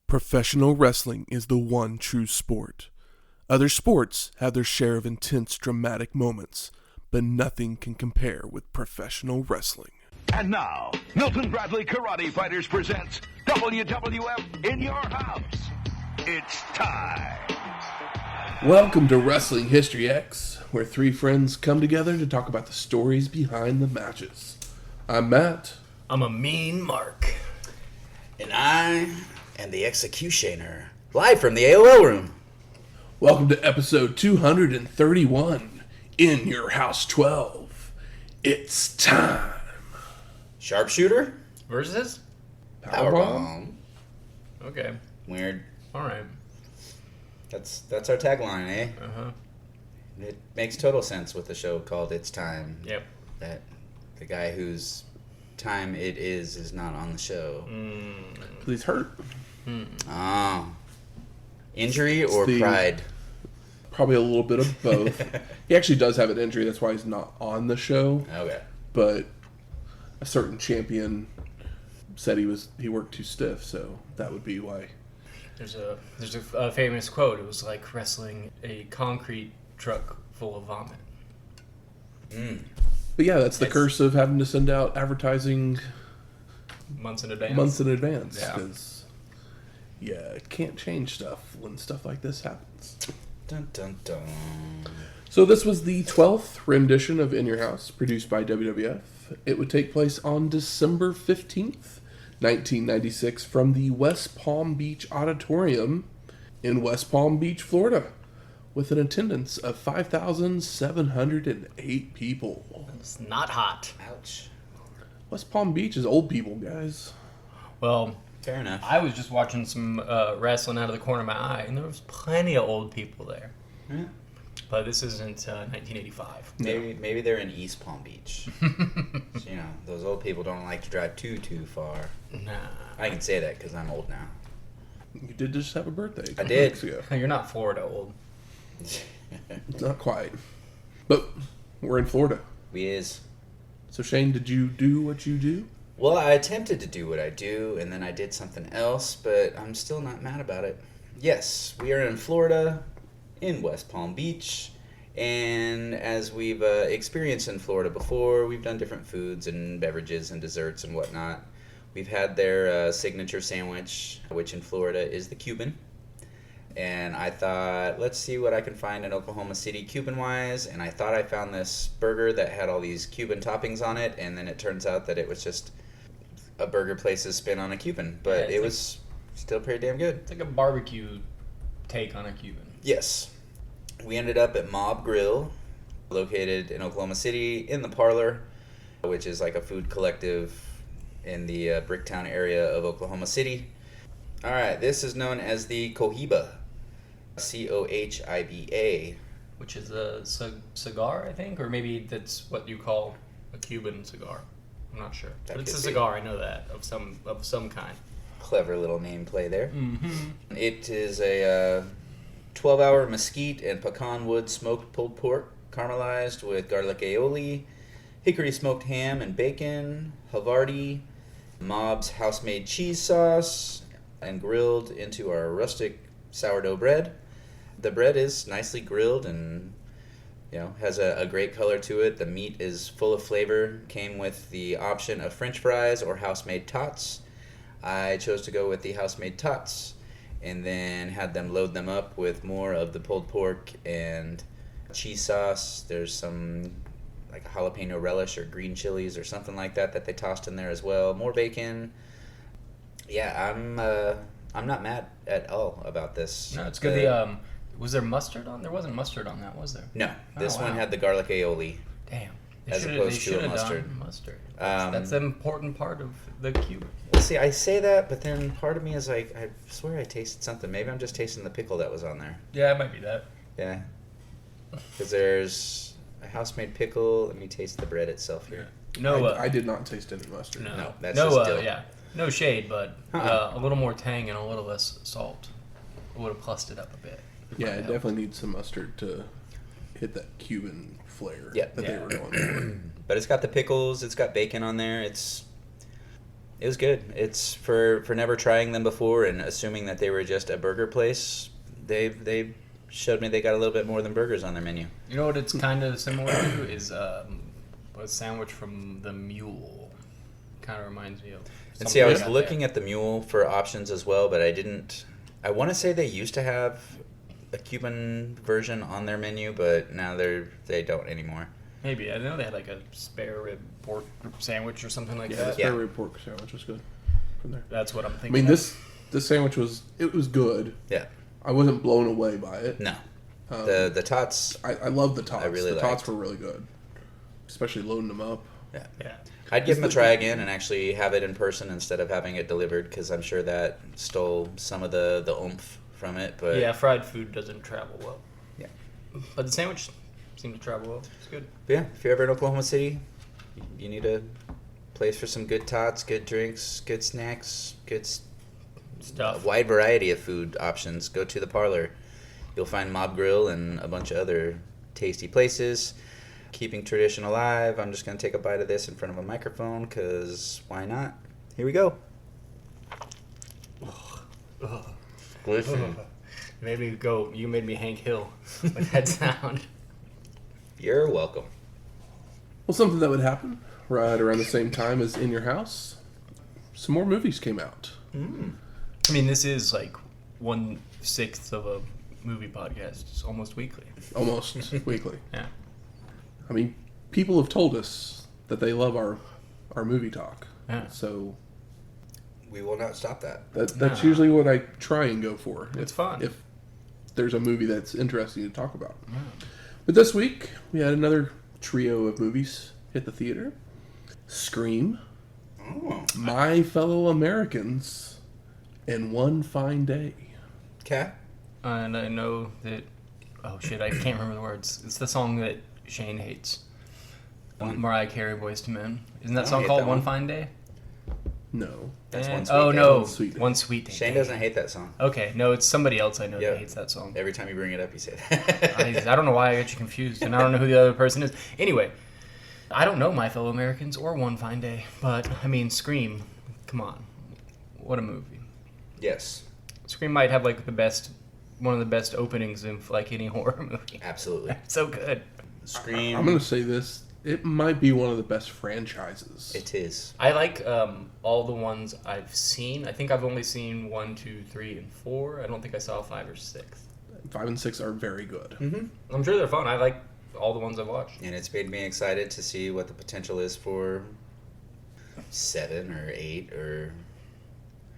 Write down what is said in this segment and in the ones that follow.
Professional wrestling is the one true sport. Other sports have their share of intense, dramatic moments, but nothing can compare with professional wrestling. And now, Milton Bradley Karate Fighters presents WWF in Your House. It's time. Welcome to Wrestling History X, where three friends come together to talk about the stories behind the matches. I'm Matt. I'm a mean Marc. And I am the Executioner, live from the AOL room. Welcome to episode 231, In Your House 12. It's time. Sharpshooter Versus? Powerbomb. Okay. Weird. Alright. That's our tagline, eh? Uh-huh. It makes total sense with the show called It's Time. Yep. That the guy whose time it is not on the show. He's hurt. Oh. Injury or pride? Probably a little bit of both. He actually does have an injury, that's why he's not on the show. Okay. But a certain champion said he worked too stiff, so that would be why. There's a famous quote. It was like wrestling a concrete truck full of vomit. But yeah, that's the curse of having to send out advertising Months in advance. Yeah. Because, it can't change stuff when stuff like this happens. Dun dun dun. So this was the 12th rendition of In Your House, produced by WWF. It would take place on December 15th, 1996, from the West Palm Beach Auditorium in West Palm Beach, Florida, with an attendance of 5,708 people. It's not hot. Ouch. West Palm Beach is old people, guys. Well, Fair enough. I was just watching some wrestling out of the corner of my eye, and there was plenty of old people there. Yeah. But this isn't 1985. Maybe they're in East Palm Beach. So, those old people don't like to drive too far. Nah. I can say that because I'm old now. You did just have a birthday a I couple did. weeks ago. You're not Florida old. Not quite. But we're in Florida. We is. So Shane, did you do what you do? Well, I attempted to do what I do, and then I did something else, but I'm still not mad about it. Yes, we are in Florida, in West Palm Beach, and as we've experienced in Florida before, we've done different foods and beverages and desserts and whatnot. We've had their signature sandwich, which in Florida is the Cuban. And I thought, let's see what I can find in Oklahoma City Cuban-wise. And I thought I found this burger that had all these Cuban toppings on it. And then it turns out that it was just a burger place's spin on a Cuban. But it was still pretty damn good. It's like a barbecue take on a Cuban. Yes. We ended up at Mob Grill, located in Oklahoma City, in the Parlor, which is like a food collective in the Bricktown area of Oklahoma City. All right, this is known as the Cohiba. Cohiba. Which is a cigar, I think? Or maybe that's what you call a Cuban cigar. I'm not sure. But it's a cigar, I know that, of some kind. Clever little name play there. Mm-hmm. It is a 12-hour mesquite and pecan wood smoked pulled pork, caramelized with garlic aioli, hickory smoked ham and bacon, Havarti, Mob's house-made cheese sauce, and grilled into our rustic sourdough bread. The bread is nicely grilled and has a great color to it. The meat is full of flavor. Came with the option of French fries or house-made tots. I chose to go with the house-made tots and then had them load them up with more of the pulled pork and cheese sauce. There's some like a jalapeno relish or green chilies or something like that they tossed in there as well. More bacon. Yeah, I'm not mad at all about this. No, it's good. Was there mustard on? There wasn't mustard on that, was there? No, this one had the garlic aioli. Damn. As opposed to a mustard. Done mustard. That's an important part of the Cuban. Well, see, I say that, but then part of me is like, I swear I tasted something. Maybe I'm just tasting the pickle that was on there. Yeah, it might be that. Yeah. Because there's a house-made pickle. Let me taste the bread itself here. No, I did not taste any mustard. No, that's just dill. Yeah. No shade, but a little more tang and a little less salt would have plussed it up a bit. Yeah, it definitely needs some mustard to hit that Cuban flair that they were going for. But it's got the pickles, it's got bacon on there, it's It was good. It's for never trying them before and assuming that they were just a burger place. They showed me they got a little bit more than burgers on their menu. You know what it's kind of similar to is a sandwich from the Mule. Kind of reminds me of. And see, I was like looking that. at the Mule for options as well, but I didn't. I want to say they used to have a Cuban version on their menu, but now they don't anymore. Maybe. I know they had like a spare rib pork sandwich or something like Yeah, that. the spare rib pork sandwich was good from there. That's what I'm I thinking. mean, this sandwich was good. Yeah. I wasn't blown away by it. No. The tots. I love the tots. I really the tots liked. were really good, especially loading them up. Yeah. I'd give them a try again and actually have it in person instead of having it delivered because I'm sure that stole some of the oomph from it. But Yeah, fried food doesn't travel well. Yeah. But the sandwich seemed to travel well. It's good. yeah, if you're ever in Oklahoma City, you need a place for some good tots, good drinks, good snacks, good Stuff. a wide variety of food options. Go to the Parlor. You'll find Mob Grill and a bunch of other tasty places. Keeping tradition alive. I'm just going to take a bite of this in front of a microphone because why not? Here we go. Listen, You made me Hank Hill with that sound. you're welcome. Well, something that would happen right around the same time as In Your House, some more movies came out. I mean, this is like 1/6 of a movie podcast. It's almost weekly. Almost weekly. Yeah. I mean, people have told us that they love our movie talk. Yeah. So We will not stop that. that's usually what I try and go for. It's fun. If there's a movie that's interesting to talk about. But this week, we had another trio of movies hit the theater. Scream, Oh. My Fellow Americans, and One Fine Day. Okay. And I know that... Oh, shit, I can't remember the words. It's the song that Shane hates. Mariah Carey, Boyz II Men. Isn't that I song hate called that One one. Fine Day? No. That's Eh, One Sweet Oh, Day. no. One Sweet Day. One Sweet Day. Shane doesn't hate that song. Okay, no, it's somebody else I know Yeah. that hates that song. Every time you bring it up, you say that. I don't know why I got you confused, and I don't know who the other person is. Anyway, I don't know My Fellow Americans or One Fine Day, but, I mean, Scream, come on. What a movie. Yes, Scream might have, like, one of the best openings in, like, any horror movie. absolutely. It's so good. Scream. I'm going to say this. It might be one of the best franchises. It is. I like all the ones I've seen. I think I've only seen 1, 2, 3, and 4. I don't think I saw 5 or 6. 5 and 6 are very good. Mm-hmm. I'm sure they're fun. I like all the ones I've watched. And it's made me excited to see what the potential is for 7 or 8 or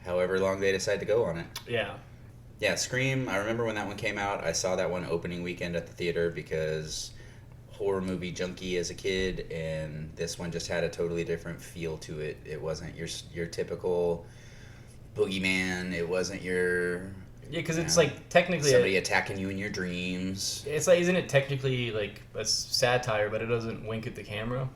however long they decide to go on it. Yeah. Yeah, Scream, I remember when that one came out, I saw that one opening weekend at the theater because horror movie junkie as a kid, and this one just had a totally different feel to it. It wasn't your typical boogeyman. It wasn't your... Yeah, because it's like technically... somebody attacking you in your dreams. It's like, isn't it technically like a satire, but it doesn't wink at the camera?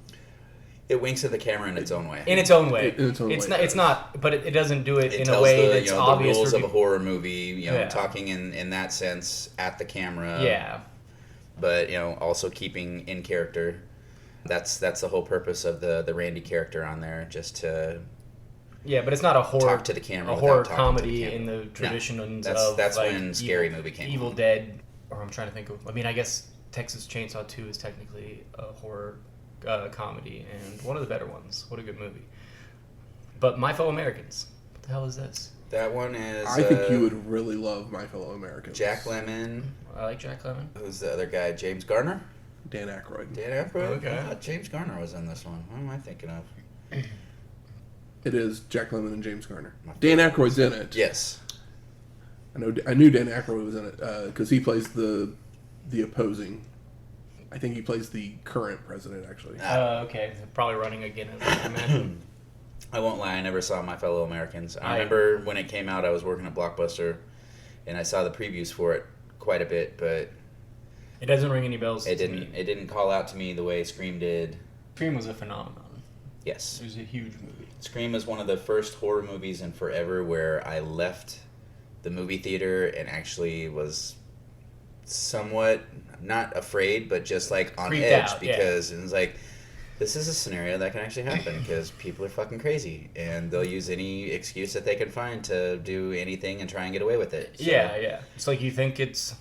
It winks at the camera in its own way. In its own way. In its own way, Not, it it's does. not, but it doesn't do it It in tells a way the, that's the obvious rules for of a people. horror movie, Yeah. talking in that sense at the camera. Yeah. But, also keeping in character. That's the whole purpose of the Randy character on there, just to Yeah, but it's not a horror... talk to the camera a without horror talking to the comedy camera. in the traditions That's- of... that's like, when Scary Movie came Evil on. Dead, or I'm trying to think of... I mean, I guess Texas Chainsaw 2 is technically a horror comedy, and one of the better ones. What a good movie. But My Fellow Americans. What the hell is this? That one is... I think you would really love My Fellow Americans. Jack Lemmon. I like Jack Lemmon. Who's the other guy? James Garner? Dan Aykroyd. Dan Aykroyd? Okay. I thought James Garner was in this one. What am I thinking of? It is Jack Lemmon and James Garner. Dan Aykroyd's in it. Yes. I knew Dan Aykroyd was in it because he plays the opposing. I think he plays the current president, actually. Okay. Probably running again, I imagine. I won't lie, I never saw My Fellow Americans. I I- remember when it came out, I was working at Blockbuster, and I saw the previews for it quite a bit, but It doesn't ring any bells it to me. didn't call out to me the way Scream did. Scream was a phenomenon. Yes. It was a huge movie. Scream is one of the first horror movies in forever where I left the movie theater and actually was somewhat not afraid, but just like on Creeped edge out, because it was like This is a scenario that can actually happen because people are fucking crazy and they'll use any excuse that they can find to do anything and try and get away with it. So, Yeah. It's like you think it's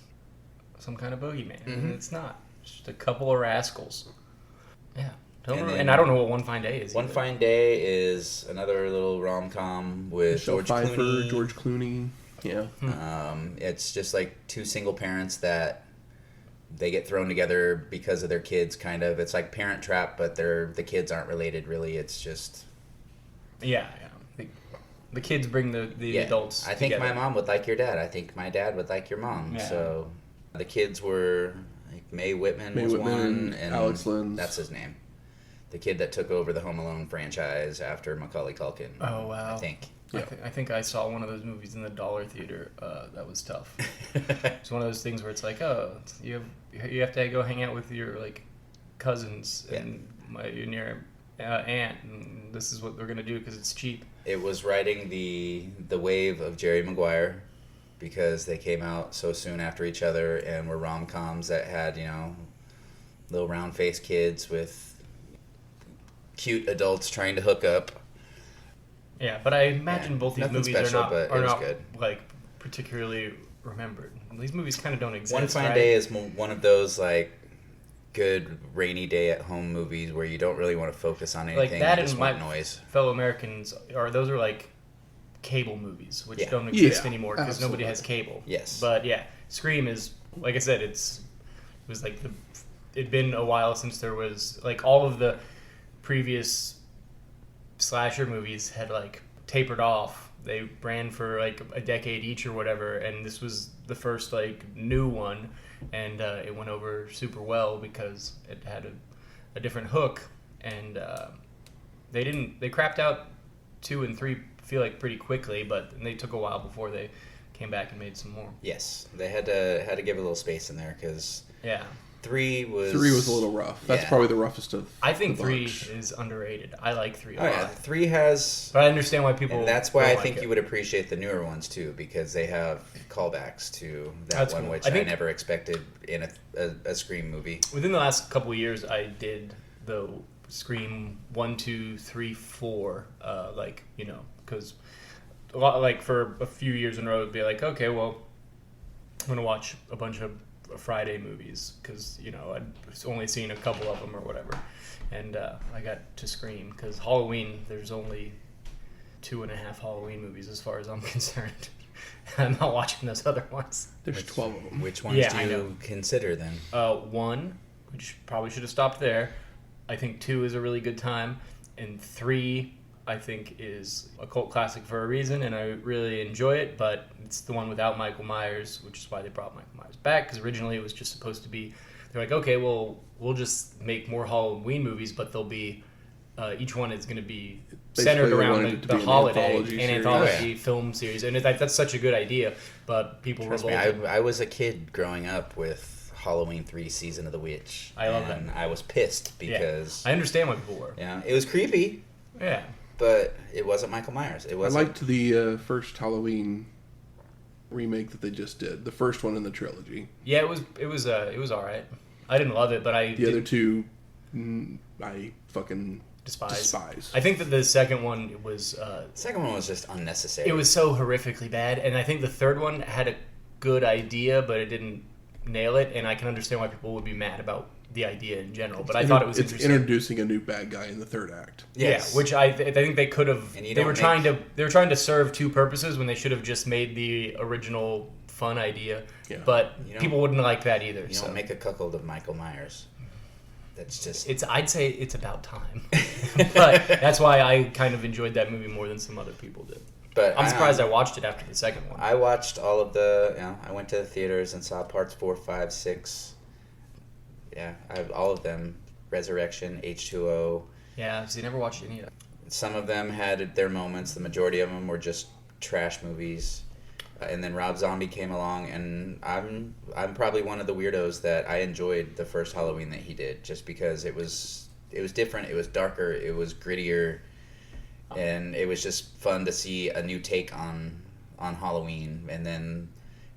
some kind of boogeyman, and it's not. It's just a couple of rascals. Yeah. And I don't know what One Fine Day is. One Fine Day is another little rom-com with George Clooney. Yeah. It's just like two single parents that they get thrown together because of their kids, kind of. It's like Parent Trap, but the kids aren't related, really. It's just... Yeah. The kids bring the adults I think together. my mom would like your dad. I think my dad would like your mom. Yeah. So the kids were... Like Mae Whitman was one. And Alex Lins. That's his name. The kid that took over the Home Alone franchise after Macaulay Culkin. Oh, wow. I think. I think I saw one of those movies in the dollar theater. That was tough. It's one of those things where it's like, oh, you have to go hang out with your like cousins and your aunt, and this is what they're gonna do because it's cheap. It was riding the wave of Jerry Maguire because they came out so soon after each other and were rom-coms that had, little round-faced kids with cute adults trying to hook up. Yeah, but I imagine both these nothing movies special, are but it was not good. like particularly remembered. These movies kind of don't exist. One Fine Day is one of those like good rainy day at home movies where you don't really want to focus on anything. Like that, you just and want my noise. fellow Americans those are like cable movies, which Yeah. don't exist Yeah, anymore because nobody absolutely. has cable. Yes. But yeah, Scream is, like I said, it was like it'd been a while since there was like all of the previous slasher movies had like tapered off. They ran for like a decade each or whatever, and this was the first like new one, and it went over super well because it had a different hook, and they crapped out 2 and 3 feel like pretty quickly, but they took a while before they came back and made some more. Yes, they had to give a little space in there because Yeah. 3 was a little rough. That's probably the roughest of. I think the 3 bunch. is underrated. I like 3 a Oh lot. yeah, 3 has. But I understand why people. And that's why don't I like think it. you would appreciate the newer ones too, because they have callbacks to that That's one, cool. which I think- never expected in a Scream movie. Within the last couple of years, I did the Scream 1, 2, 3, 4, because a lot like for a few years in a row, it'd be like, okay, well, I'm gonna watch a bunch of Friday movies because I'd only seen a couple of them or whatever, and I got to Scream because Halloween. There's only 2.5 Halloween movies as far as I'm concerned. I'm not watching those other ones. There's 12 of them. Which ones Yeah, do I know. you consider then? 1, which probably should have stopped there. I think 2 is a really good time, and 3 I think is a cult classic for a reason, and I really enjoy it, but it's the one without Michael Myers, which is why they brought Michael Myers back, because originally it was just supposed to be, they're like, okay, well, we'll just make more Halloween movies, but they'll be, each one is going to be centered Basically, they around wanted it to the be an holiday, anthology an series. anthology film series, and that's such a good idea, but people Trust me, revolted. I was a kid growing up with Halloween 3 Season of the Witch. I love and that. I was pissed because I understand why people were. yeah, it was creepy, Yeah. but it wasn't Michael Myers. It I wasn't. liked the first Halloween remake that they just did. The first one in the trilogy. Yeah, it was all right. I didn't love it, but The other two, I fucking despise. despise. I think that the second one was The second one was just unnecessary. it was so horrifically bad, and I think the third one had a good idea, but it didn't nail it. And I can understand why people would be mad about the idea in general. But I thought it was it's interesting. introducing a new bad guy in the third act. Yes. Yeah, which I think they could have. And you They don't were trying to serve two purposes when they should have just made the original fun idea. Yeah. But You don't- people wouldn't like that either. You so don't make a cuckold of Michael Myers. That's just. I'd say it's about time. But that's why I kind of enjoyed that movie more than some other people did. But I'm surprised I watched it after the second one. I watched all of the. I went to the theaters and saw parts 4, 5, 6. Yeah, I have all of them. Resurrection, H2O. Yeah, so you never watched any of that. Some of them had their moments. The majority of them were just trash movies. And then Rob Zombie came along, and I'm probably one of the weirdos that I enjoyed the first Halloween that he did, just because it was different, it was darker, it was grittier, and it was just fun to see a new take on Halloween. And then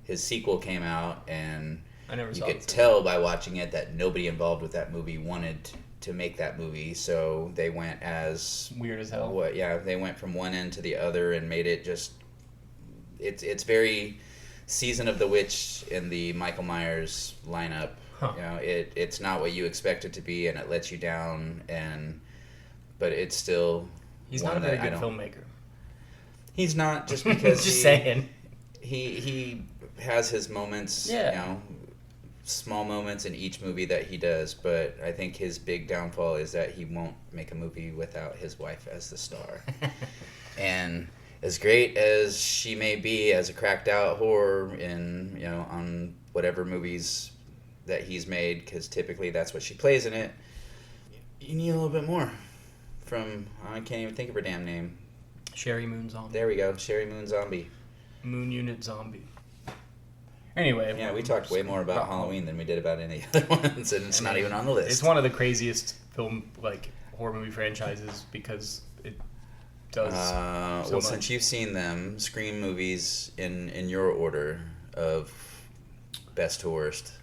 his sequel came out, and I never you saw could it. tell by watching it that nobody involved with that movie wanted to make that movie, so they went as Weird as hell. they went from one end to the other and made it just. It's very Season of the Witch in the Michael Myers lineup. Huh. You know, it's not what you expect it to be, and it lets you down. But it's still. He's not a very good filmmaker. He's not, just because Just saying. He has his moments. Yeah. You know, small moments in each movie that he does, but I think his big downfall is that he won't make a movie without his wife as the star. And as great as she may be as a cracked out whore in, on whatever movies that he's made, because typically that's what she plays in it, you need a little bit more from, I can't even think of her damn name. Sherry Moon Zombie. There we go, Sherry Moon Zombie. Moon Unit Zombie. Anyway. Yeah, we talked way more about Halloween than we did about any other ones, and it's not even on the list. It's one of the craziest horror movie franchises because it does so much. Since you've seen them, Scream movies in your order of best to worst.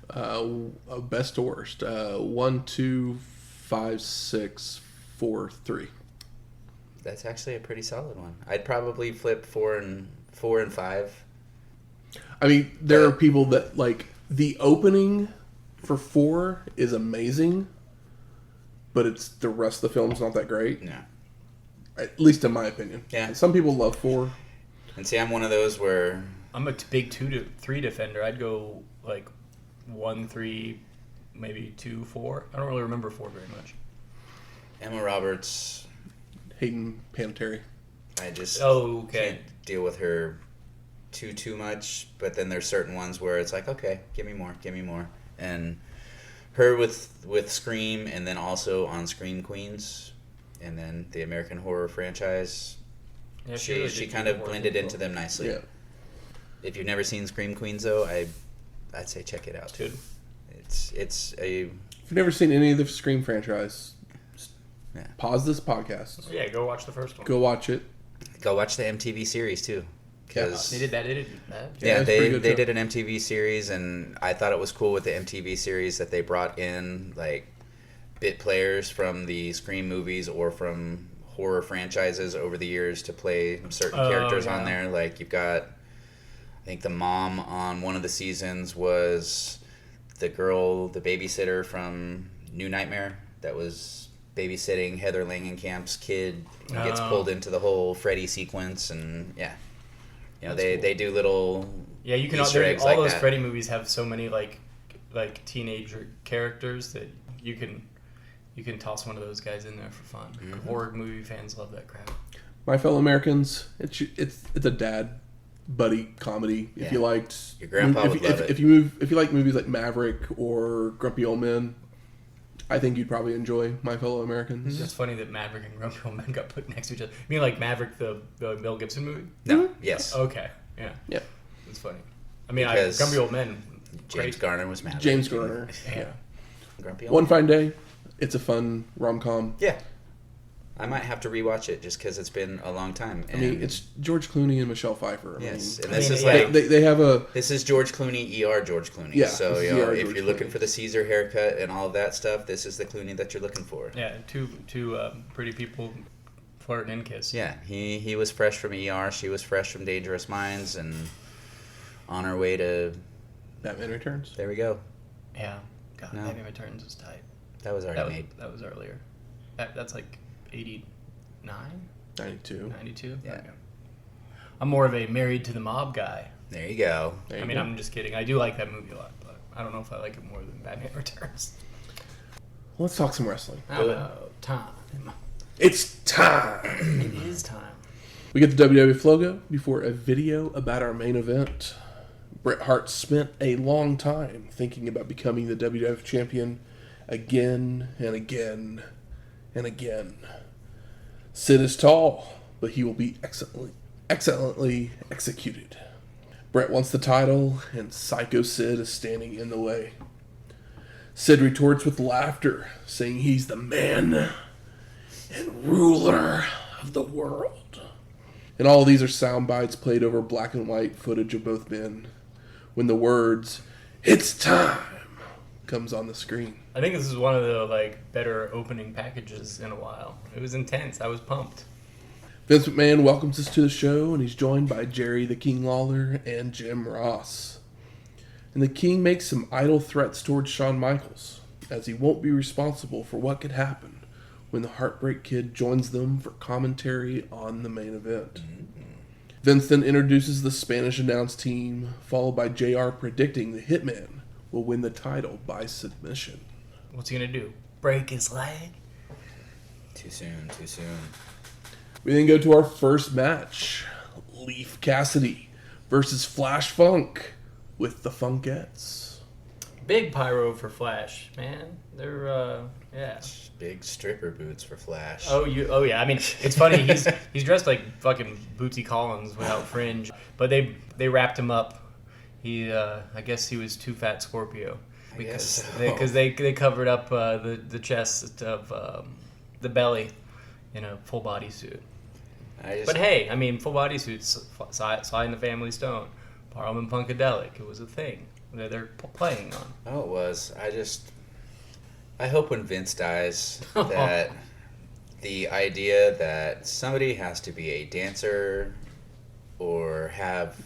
Best to worst. 1, 2, 5, 6, 4, 3. That's actually a pretty solid one. I'd probably flip 4 and 5. I mean, there are people that, like, the opening for 4 is amazing, but it's the rest of the film's not that great. No. At least in my opinion. Yeah. Some people love 4. And see, I'm one of those where... I'm a big 2 to 3 defender. I'd go, 1, 3, maybe 2, 4. I don't really remember 4 very much. Emma Roberts... Hayden Panettiere. I just can't deal with her too much, but then there's certain ones where it's like, okay, give me more. And her with Scream, and then also on Scream Queens, and then the American Horror franchise. Yeah, she kind of blended into them nicely. Yeah. If you've never seen Scream Queens, though, I'd say check it out. Good. It's a... If you've never seen any of the Scream franchise, Yeah. pause this podcast. Yeah, go watch the first one. Go watch it. Go watch the MTV series, too. Cause They did that. Yeah, it's pretty they good, too. did an MTV series, and I thought it was cool with the MTV series that they brought in, bit players from the Scream movies or from horror franchises over the years to play certain characters on there. Like, you've got, I think the mom on one of the seasons was the babysitter from New Nightmare that was babysitting Heather Langenkamp's kid and gets pulled into the whole Freddy sequence, and they do little you can Easter eggs all like those that. Freddy movies have so many like teenager characters that you can toss one of those guys in there for fun. Mm-hmm. Horror movie fans love that crap. My fellow Americans, it's a dad buddy comedy. If you liked Your grandpa would love it. If you like movies like Maverick or Grumpy Old Men, I think you'd probably enjoy My Fellow Americans. It's just funny that Maverick and Grumpy Old Men got put next to each other. You mean like Maverick, the Mel Gibson movie? No, yes. Okay, yeah. Yeah. It's funny. I mean, Because Grumpy Old Men, James great. Garner was mad. James Garner. Yeah. Grumpy Old One Man. Fine Day. It's a fun rom-com. Yeah. I might have to rewatch it just because it's been a long time. I mean, it's George Clooney and Michelle Pfeiffer. Yes, I and mean, this is yeah. like they have a... this is George Clooney, George Clooney. Yeah, So this is if George you're looking Clooney. for the Caesar haircut and all of that stuff, this is the Clooney that you're looking for. Yeah, two pretty people flirting and kiss. Yeah, he was fresh from ER. She was fresh from Dangerous Minds, and on her way to... Batman Returns. There we go. Yeah. God, No. Batman Returns was tight. That was already made. That was earlier. That's like 89, 92. 92? Yeah. Okay. I'm more of a Married to the Mob guy. There you go. There I you mean, go. I'm just kidding. I do like that movie a lot, but I don't know if I like it more than Batman Returns. Let's talk some wrestling. How about time? It's time! It is time. We get the WWF logo before a video about our main event. Bret Hart spent a long time thinking about becoming the WWF champion again and again and again. Sid is tall, but he will be excellently executed. Bret wants the title, and Sycho Sid is standing in the way. Sid retorts with laughter, saying he's the man and ruler of the world. And all of these are sound bites played over black and white footage of both men. When the words, "It's time," comes on the screen. I think this is one of the better opening packages in a while. It was intense. I was pumped. Vince McMahon welcomes us to the show, and he's joined by Jerry the King Lawler and Jim Ross. And the King makes some idle threats towards Shawn Michaels, as he won't be responsible for what could happen when the Heartbreak Kid joins them for commentary on the main event. Vince then introduces the Spanish announce team, followed by JR predicting the Hitman will win the title by submission. What's he going to do? Break his leg? Too soon. We then go to our first match. Leif Cassidy versus Flash Funk with the Funkettes. Big pyro for Flash, man. They're, yeah. Big stripper boots for Flash. Oh yeah. I mean, it's funny. He's dressed like fucking Bootsy Collins without fringe, but they wrapped him up. I guess he was too fat Scorpio because they covered up the chest of the belly in a full body suit. But hey, I mean, full body suits, sliding the Family Stone, Parliament Punkadelic. It was a thing that they're playing on. Oh, it was. I hope when Vince dies that the idea that somebody has to be a dancer or have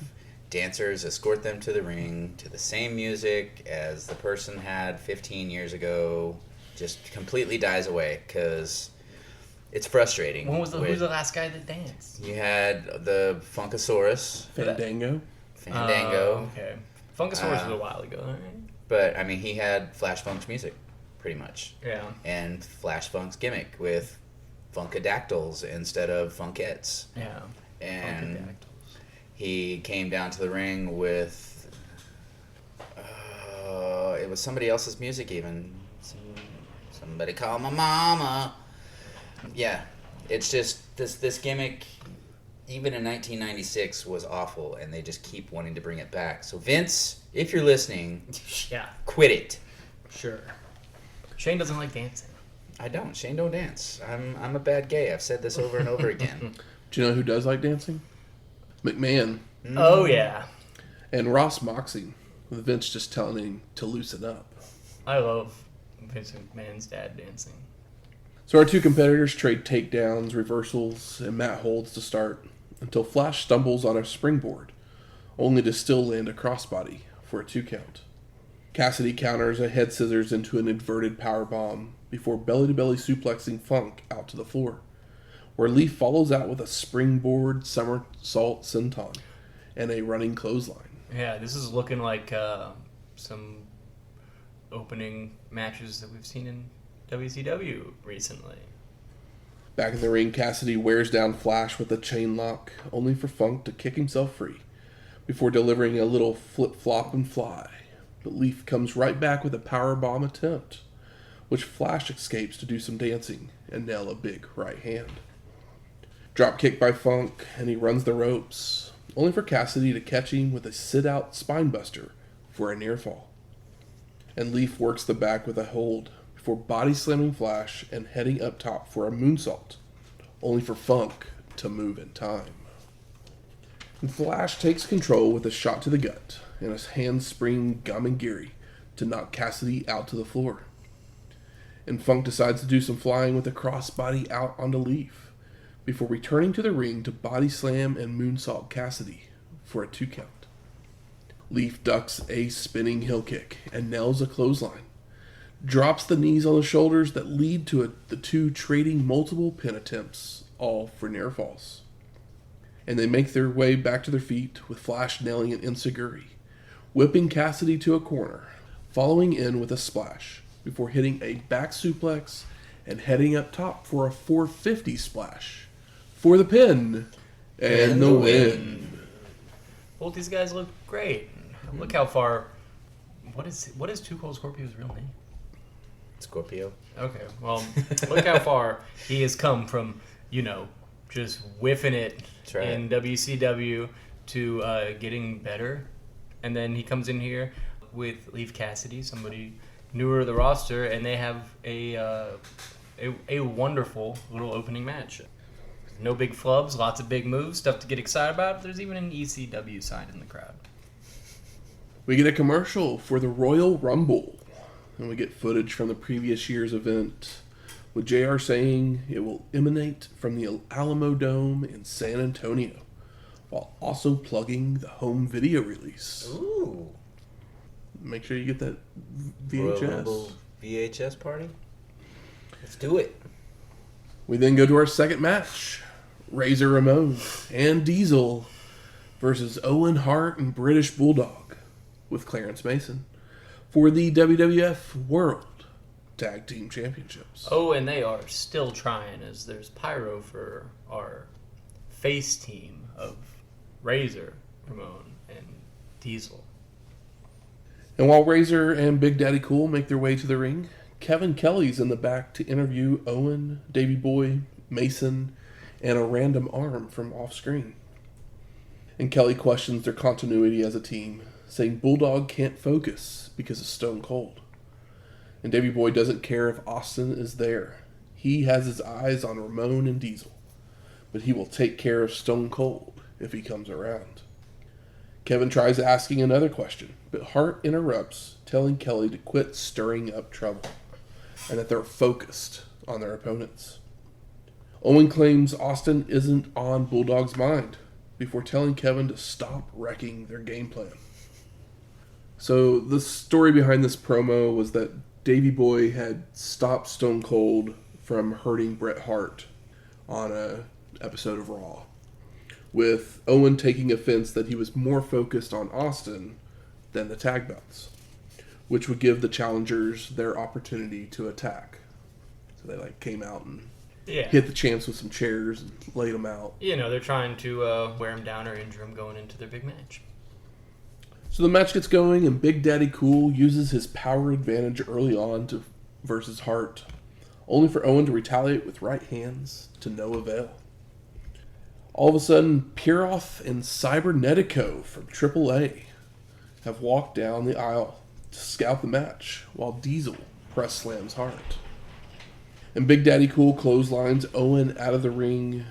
dancers escort them to the ring to the same music as the person had 15 years ago just completely dies away, because it's frustrating. Who's the last guy that danced? You had the Funkasaurus. Fandango. Okay. Funkasaurus was a while ago, right? But, I mean, he had Flash Funk's music, pretty much. Yeah. And Flash Funk's gimmick with Funkadactyls instead of Funkettes. Yeah. And he came down to the ring with... it was somebody else's music even. Somebody call my mama. Yeah. It's just, this gimmick, even in 1996, was awful, and they just keep wanting to bring it back. So, Vince, if you're listening, yeah, quit it. Sure. Shane doesn't like dancing. I don't. Shane don't dance. I'm a bad gay. I've said this over and over again. Do you know who does like dancing? McMahon. Oh, yeah. And Ross Moxie, with Vince just telling him to loosen up. I love Vince McMahon's dad dancing. So our two competitors trade takedowns, reversals, and mat holds to start, until Flash stumbles on a springboard, only to still land a crossbody for a 2 count. Cassidy counters a head scissors into an inverted powerbomb before belly-to-belly suplexing Funk out to the floor, where Leif follows out with a springboard somersault senton and a running clothesline. Yeah, this is looking like some opening matches that we've seen in WCW recently. Back in the ring, Cassidy wears down Flash with a chain lock, only for Funk to kick himself free, before delivering a little flip-flop and fly. But Leif comes right back with a powerbomb attempt, which Flash escapes to do some dancing and nail a big right hand. Drop kick by Funk, and he runs the ropes, only for Cassidy to catch him with a sit-out spinebuster for a near fall. And Leif works the back with a hold, before body slamming Flash and heading up top for a moonsault, only for Funk to move in time. And Flash takes control with a shot to the gut and a handspring gamengiri to knock Cassidy out to the floor. And Funk decides to do some flying with a crossbody out onto Leif, before returning to the ring to body slam and moonsault Cassidy for a 2 count. Leif ducks a spinning heel kick and nails a clothesline, drops the knees on the shoulders that lead to the two trading multiple pin attempts, all for near falls. And they make their way back to their feet with Flash nailing an enziguri, whipping Cassidy to a corner, following in with a splash before hitting a back suplex and heading up top for a 450 splash for the pin and the win. Both these guys look great. Look how far. What is Too Cold Scorpio's real name? Scorpio. Okay, well, look how far he has come from, just whiffing it in WCW to getting better. And then he comes in here with Leif Cassidy, somebody newer to the roster, and they have a wonderful little opening match. No big flubs, lots of big moves, stuff to get excited about. There's even an ECW sign in the crowd. We get a commercial for the Royal Rumble. and we get footage from the previous year's event, with JR saying it will emanate from the Alamo Dome in San Antonio, while also plugging the home video release. Ooh. Make sure you get that Royal VHS. Rumble VHS party? Let's do it. We then go to our second match. Razor Ramon and Diesel versus Owen, Hart, and British Bulldog with Clarence Mason for the WWF World Tag Team Championships. Oh, and they are still trying, as there's pyro for our face team of Razor, Ramon, and Diesel. And while Razor and Big Daddy Cool make their way to the ring, Kevin Kelly's in the back to interview Owen, Davey Boy, Mason, and a random arm from off-screen. And Kelly questions their continuity as a team, saying Bulldog can't focus because of Stone Cold. And Davey Boy doesn't care if Austin is there. He has his eyes on Ramon and Diesel, but he will take care of Stone Cold if he comes around. Kevin tries asking another question, but Hart interrupts, telling Kelly to quit stirring up trouble, and that they're focused on their opponents. Owen claims Austin isn't on Bulldog's mind, before telling Kevin to stop wrecking their game plan. So the story behind this promo was that Davey Boy had stopped Stone Cold from hurting Bret Hart on an episode of Raw, with Owen taking offense that he was more focused on Austin than the tag belts, which would give the challengers their opportunity to attack. So they came out and hit the champs with some chairs and laid them out. You know, they're trying to wear him down or injure him going into their big match. So the match gets going, and Big Daddy Cool uses his power advantage early on versus Hart, only for Owen to retaliate with right hands to no avail. All of a sudden, Pieroth and Cybernetico from AAA have walked down the aisle to scout the match, while Diesel press slams Hart. And Big Daddy Cool clotheslines Owen out of the ring,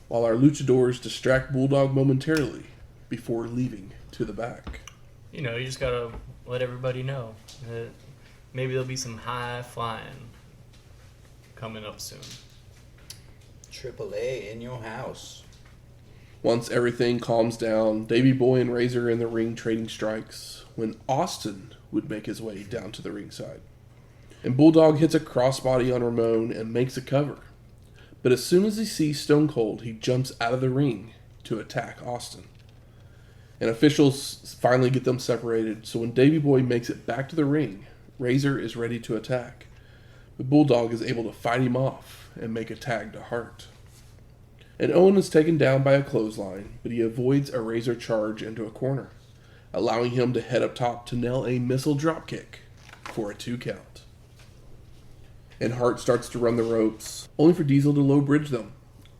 while our luchadors distract Bulldog momentarily before leaving to the back. You know, you just gotta let everybody know that maybe there'll be some high flying coming up soon. AAA in your house. Once everything calms down, Davey Boy and Razor are in the ring trading strikes when Austin would make his way down to the ringside. And Bulldog hits a crossbody on Ramon and makes a cover. But as soon as he sees Stone Cold, he jumps out of the ring to attack Austin. And officials finally get them separated, so when Davey Boy makes it back to the ring, Razor is ready to attack. But Bulldog is able to fight him off and make a tag to Hart. And Owen is taken down by a clothesline, but he avoids a Razor charge into a corner, allowing him to head up top to nail a missile dropkick for a 2 count. And Hart starts to run the ropes, only for Diesel to low bridge them,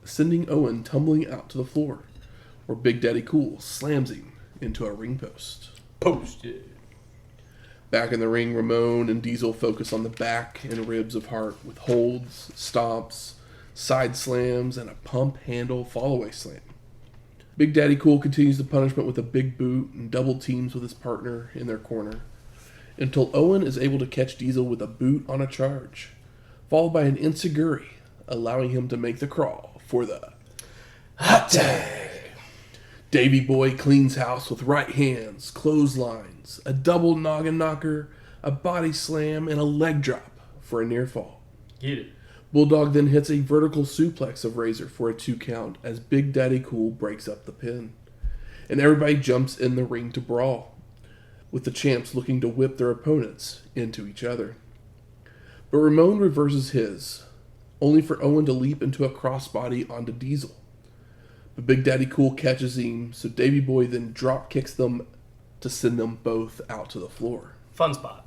sending Owen tumbling out to the floor, where Big Daddy Cool slams him into a ring post. Posted. Back in the ring, Ramon and Diesel focus on the back and ribs of Hart with holds, stomps, side slams, and a pump handle fallaway slam. Big Daddy Cool continues the punishment with a big boot and double teams with his partner in their corner, until Owen is able to catch Diesel with a boot on a charge, followed by an enziguri, allowing him to make the crawl for the hot tag. Davey Boy cleans house with right hands, clotheslines, a double noggin knocker, a body slam, and a leg drop for a near fall. Get it. Bulldog then hits a vertical suplex of Razor for a 2 count as Big Daddy Cool breaks up the pin. And everybody jumps in the ring to brawl, with the champs looking to whip their opponents into each other. But Ramon reverses his, only for Owen to leap into a crossbody onto Diesel. But Big Daddy Cool catches him, so Davey Boy then drop kicks them to send them both out to the floor. Fun spot.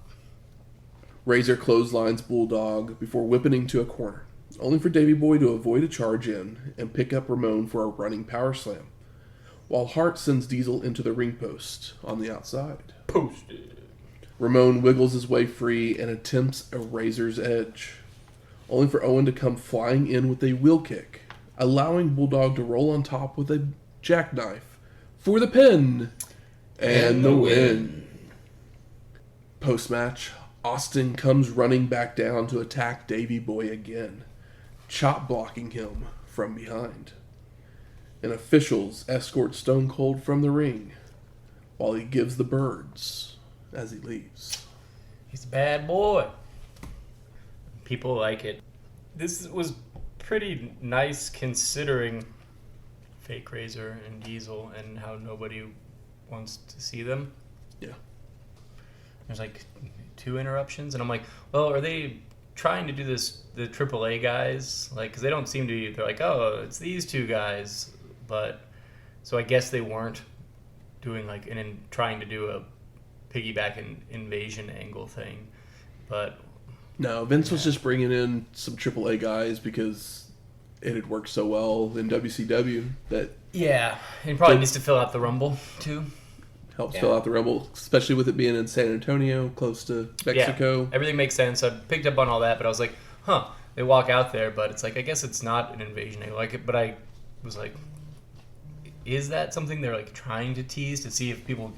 Razor clotheslines Bulldog before whipping him to a corner, only for Davey Boy to avoid a charge in and pick up Ramon for a running power slam, while Hart sends Diesel into the ring post on the outside. Posted. Ramon wiggles his way free and attempts a Razor's edge, only for Owen to come flying in with a wheel kick, allowing Bulldog to roll on top with a jackknife for the pin and the win. Post-match, Austin comes running back down to attack Davey Boy again, chop blocking him from behind. And officials escort Stone Cold from the ring while he gives the birds as he leaves. He's a bad boy. People like it. This was pretty nice considering Fake Razor and Diesel and how nobody wants to see them. Yeah. There's like 2 interruptions, and I'm like, well, are they trying to do this, the AAA guys? Like, because they don't seem to be, they're like, oh, it's these 2 guys. But, so I guess they weren't doing like, trying to do a piggyback and invasion angle thing. But no, Vince was just bringing in some AAA guys because it had worked so well in WCW that... Yeah, and probably needs to fill out the Rumble, too. Helps fill out the Rumble, especially with it being in San Antonio, close to Mexico. Yeah, everything makes sense. I picked up on all that, but I was like, huh, they walk out there, but it's like, I guess it's not an invasion angle. Like, but I was like, is that something they're like trying to tease to see if people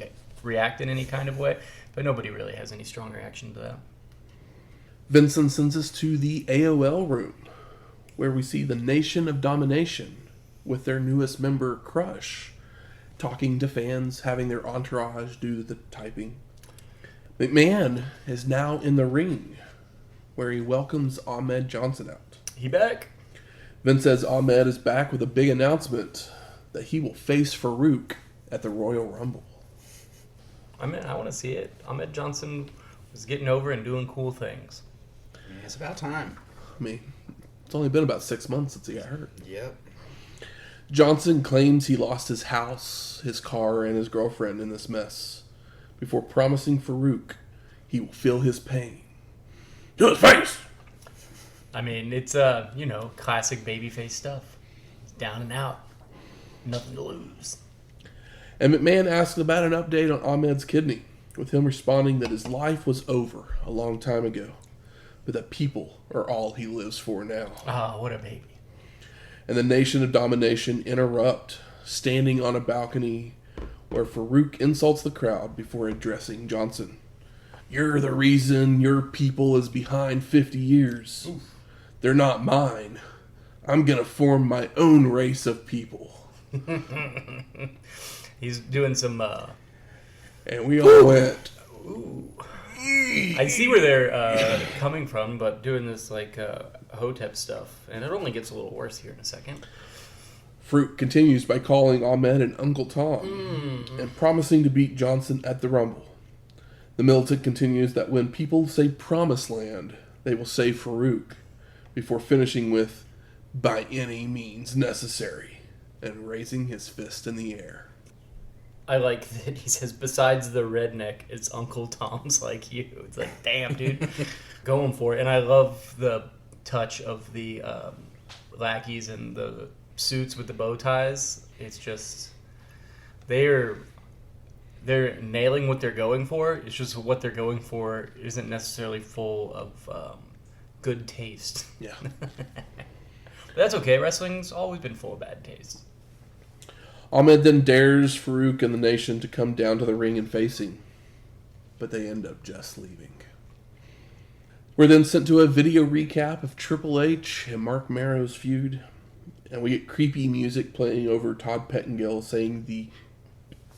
react in any kind of way? But nobody really has any strong reaction to that. Vincent sends us to the AOL room, where we see the Nation of Domination with their newest member, Crush, talking to fans, having their entourage do the typing. McMahon is now in the ring, where he welcomes Ahmed Johnson out. He back? Vince says Ahmed is back with a big announcement that he will face Farouk at the Royal Rumble. I mean, I want to see it. Ahmed Johnson was getting over and doing cool things. Yeah, it's about time. I mean, it's only been about 6 months since he got hurt. Yep. Johnson claims he lost his house, his car, and his girlfriend in this mess, before promising Farouk he will feel his pain. To his face! I mean, it's, classic babyface stuff. It's down and out. Nothing to lose. And McMahon asked about an update on Ahmed's kidney, with him responding that his life was over a long time ago, but that people are all he lives for now. Oh, what a baby. And the Nation of Domination interrupt, standing on a balcony where Farouk insults the crowd before addressing Johnson. You're the reason your people is behind 50 years. Oof. They're not mine. I'm going to form my own race of people. He's doing some... And we all went... Ooh. I see where they're coming from, but doing this like Hotep stuff, and it only gets a little worse here in a second. Farouk continues by calling Ahmed an Uncle Tom and promising to beat Johnson at the Rumble. The militant continues that when people say Promised Land, they will say Farouk, before finishing with, by any means necessary, and raising his fist in the air. I like that he says, besides the redneck, it's Uncle Tom's like you. It's like, damn, dude. Going for it. And I love the touch of the lackeys and the suits with the bow ties. It's just, they're nailing what they're going for. It's just what they're going for isn't necessarily full of good taste. Yeah. But that's okay. Wrestling's always been full of bad taste. Ahmed then dares Farouk and the Nation to come down to the ring and face him, but they end up just leaving. We're then sent to a video recap of Triple H and Marc Mero's feud, and we get creepy music playing over Todd Pettengill saying the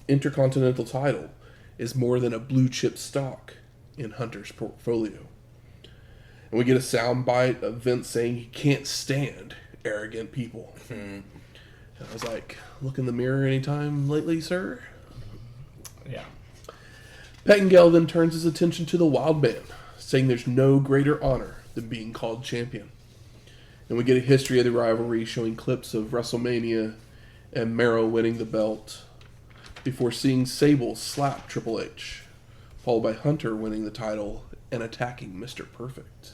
Intercontinental title is more than a blue chip stock in Hunter's portfolio. And we get a soundbite of Vince saying he can't stand arrogant people. And I was like, look in the mirror anytime lately, sir? Yeah. Pettengill then turns his attention to the Wildman, saying there's no greater honor than being called champion. And we get a history of the rivalry showing clips of WrestleMania and Mero winning the belt before seeing Sable slap Triple H, followed by Hunter winning the title and attacking Mr. Perfect.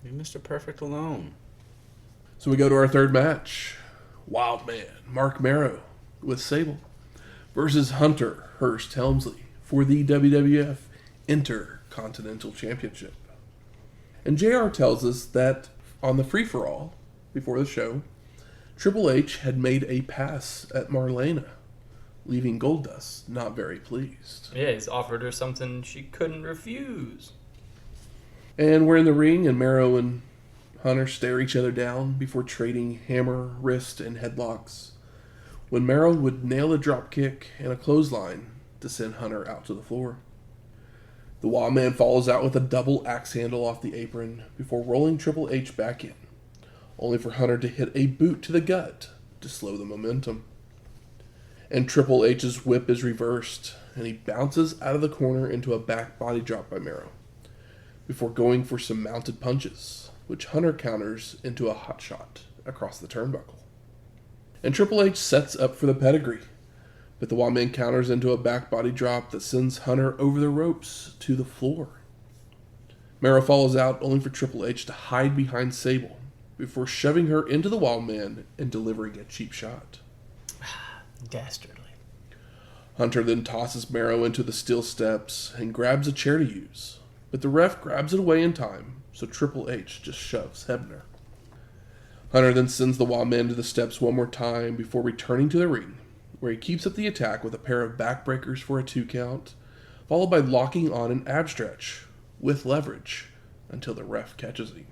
Leave Mr. Perfect alone. So we go to our third match. Wildman, Marc Mero with Sable versus Hunter, Hearst, Helmsley for the WWF Intercontinental Championship. And JR tells us that on the free-for-all before the show, Triple H had made a pass at Marlena, leaving Goldust not very pleased. Yeah, he's offered her something she couldn't refuse. And we're in the ring, and Mero and Hunter stare each other down before trading hammer, wrist, and headlocks. When Mero would nail a drop kick and a clothesline to send Hunter out to the floor. The Wildman follows out with a double axe handle off the apron before rolling Triple H back in, only for Hunter to hit a boot to the gut to slow the momentum. And Triple H's whip is reversed, and he bounces out of the corner into a back body drop by Mero, before going for some mounted punches, which Hunter counters into a hot shot across the turnbuckle. And Triple H sets up for the pedigree, but the Wildman counters into a back body drop that sends Hunter over the ropes to the floor. Mero follows out only for Triple H to hide behind Sable before shoving her into the Wildman and delivering a cheap shot. Dastardly. Hunter then tosses Mero into the steel steps and grabs a chair to use, but the ref grabs it away in time, so Triple H just shoves Hebner. Hunter then sends the Wildman to the steps one more time before returning to the ring, where he keeps up the attack with a pair of backbreakers for a 2 count, followed by locking on an ab stretch with leverage until the ref catches him.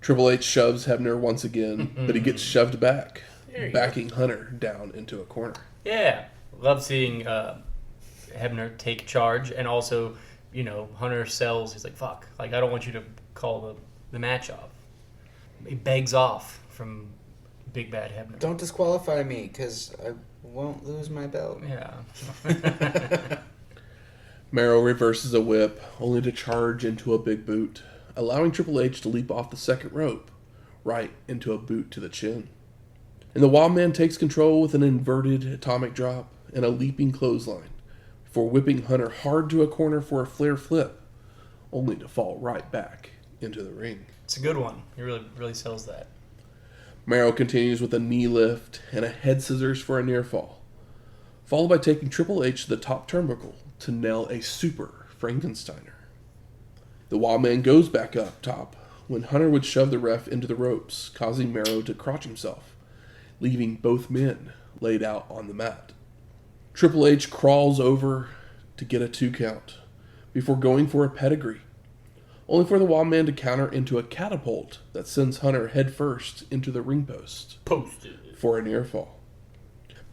Triple H shoves Hebner once again, but he gets shoved back, backing Hunter down into a corner. Yeah. Love seeing Hebner take charge, and also, Hunter sells. He's like, fuck. Like, I don't want you to call the match off. He begs off from Big Bad Hebner. Don't disqualify me, because I won't lose my belt. Yeah. Mero reverses a whip, only to charge into a big boot, allowing Triple H to leap off the second rope, right into a boot to the chin. And the Wildman takes control with an inverted atomic drop and a leaping clothesline, before whipping Hunter hard to a corner for a flare flip, only to fall right back into the ring. It's a good one. He really sells that. Mero continues with a knee lift and a head scissors for a near fall, followed by taking Triple H to the top turnbuckle to nail a super Frankensteiner. The Wildman goes back up top when Hunter would shove the ref into the ropes, causing Mero to crotch himself, leaving both men laid out on the mat. Triple H crawls over to get a 2 count before going for a pedigree, only for the Wildman to counter into a catapult that sends Hunter headfirst into the ring post for a near fall.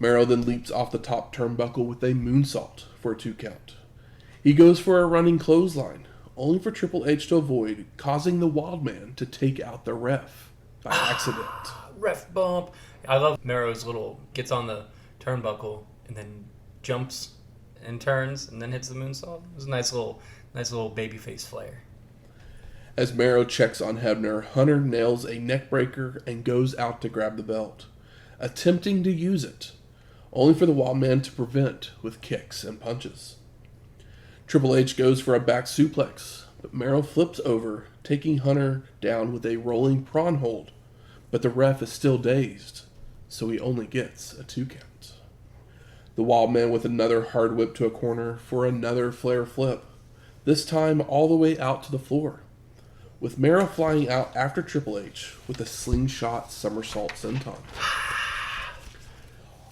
Mero then leaps off the top turnbuckle with a moonsault for a 2 count. He goes for a running clothesline, only for Triple H to avoid, causing the Wildman to take out the ref by accident. Ref bump. I love Mero's gets on the turnbuckle and then jumps and turns and then hits the moonsault. It was a nice little babyface flair. As Mero checks on Hebner, Hunter nails a neckbreaker and goes out to grab the belt, attempting to use it, only for the Wildman to prevent with kicks and punches. Triple H goes for a back suplex, but Mero flips over, taking Hunter down with a rolling prawn hold, but the ref is still dazed, so he only gets a 2 count. The Wildman with another hard whip to a corner for another flare flip, this time all the way out to the floor, with Mero flying out after Triple H with a slingshot somersault senton.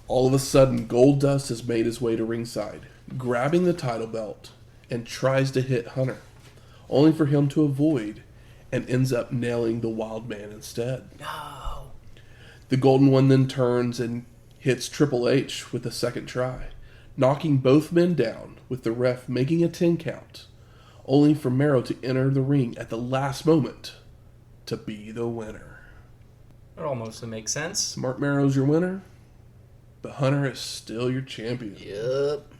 All of a sudden, Goldust has made his way to ringside, grabbing the title belt, and tries to hit Hunter, only for him to avoid and ends up nailing the Wildman instead. No. The Golden One then turns and hits Triple H with a second try, knocking both men down with the ref making a 10 count, only for Mero to enter the ring at the last moment to be the winner. It almost makes sense. Marc Mero's your winner, but Hunter is still your champion. Yup.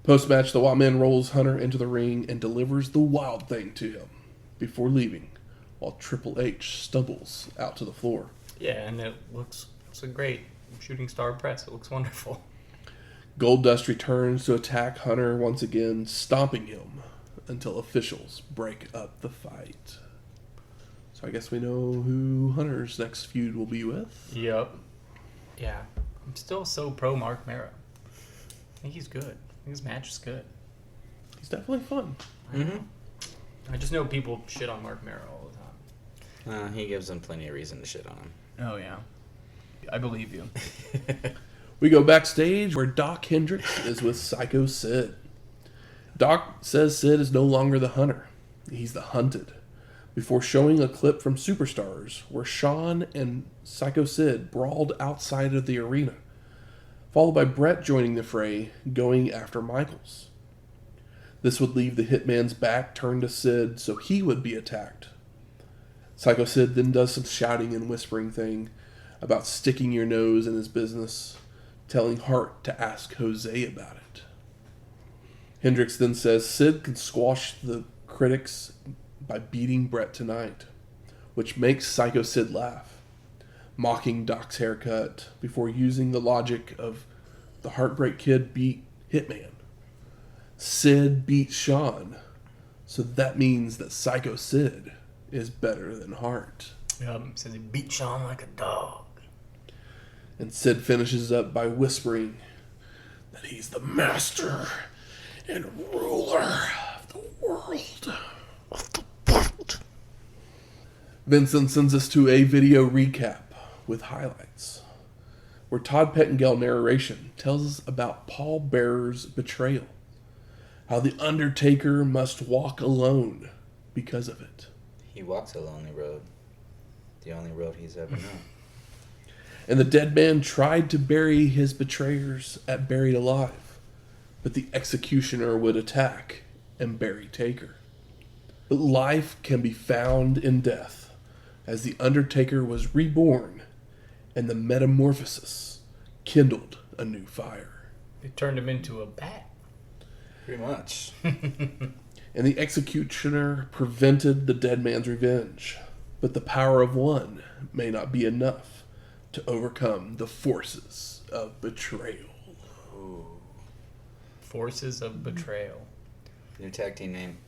Post-match, the Wildman rolls Hunter into the ring and delivers the Wild Thing to him before leaving, while Triple H stumbles out to the floor. Yeah, and it's a great shooting star press. It looks wonderful. Goldust returns to attack Hunter once again, stomping him until officials break up the fight. So I guess we know who Hunter's next feud will be with. Yep. Yeah. I'm still so pro Marc Mero. I think he's good. I think his match is good. He's definitely fun. Mm-hmm. I just know people shit on Marc Mero all the time. He gives them plenty of reason to shit on him. Oh, yeah. I believe you. We go backstage where Doc Hendricks is with Sycho Sid. Doc says Sid is no longer the Hunter, He's the hunted, before showing a clip from Superstars where Shawn and Sycho Sid brawled outside of the arena, followed by Bret joining the fray, going after Michaels. This would leave the Hitman's back turned to Sid, so he would be attacked. Sycho Sid then does some shouting and whispering thing about sticking your nose in his business, telling Hart to ask Jose about it. Hendrix then says Sid can squash the critics by beating Bret tonight, which makes Sycho Sid laugh, mocking Doc's haircut before using the logic of the Heartbreak Kid beat Hitman. Sid beat Shawn, so that means that Sycho Sid is better than Hart. Says he beat Shawn like a dog. And Sid finishes up by whispering that he's the master and ruler of the world. Vincent sends us to a video recap with highlights, where Todd Pettengill narration tells us about Paul Bearer's betrayal, how the Undertaker must walk alone because of it. He walks a lonely road. The only road he's ever known. And the dead man tried to bury his betrayers at Buried Alive, but the executioner would attack and bury Taker. But life can be found in death, as the Undertaker was reborn, and the metamorphosis kindled a new fire. It turned him into a bat. Pretty much. And the executioner prevented the dead man's revenge, but the power of one may not be enough to overcome the forces of betrayal. Ooh. Forces of Betrayal. New tag team name.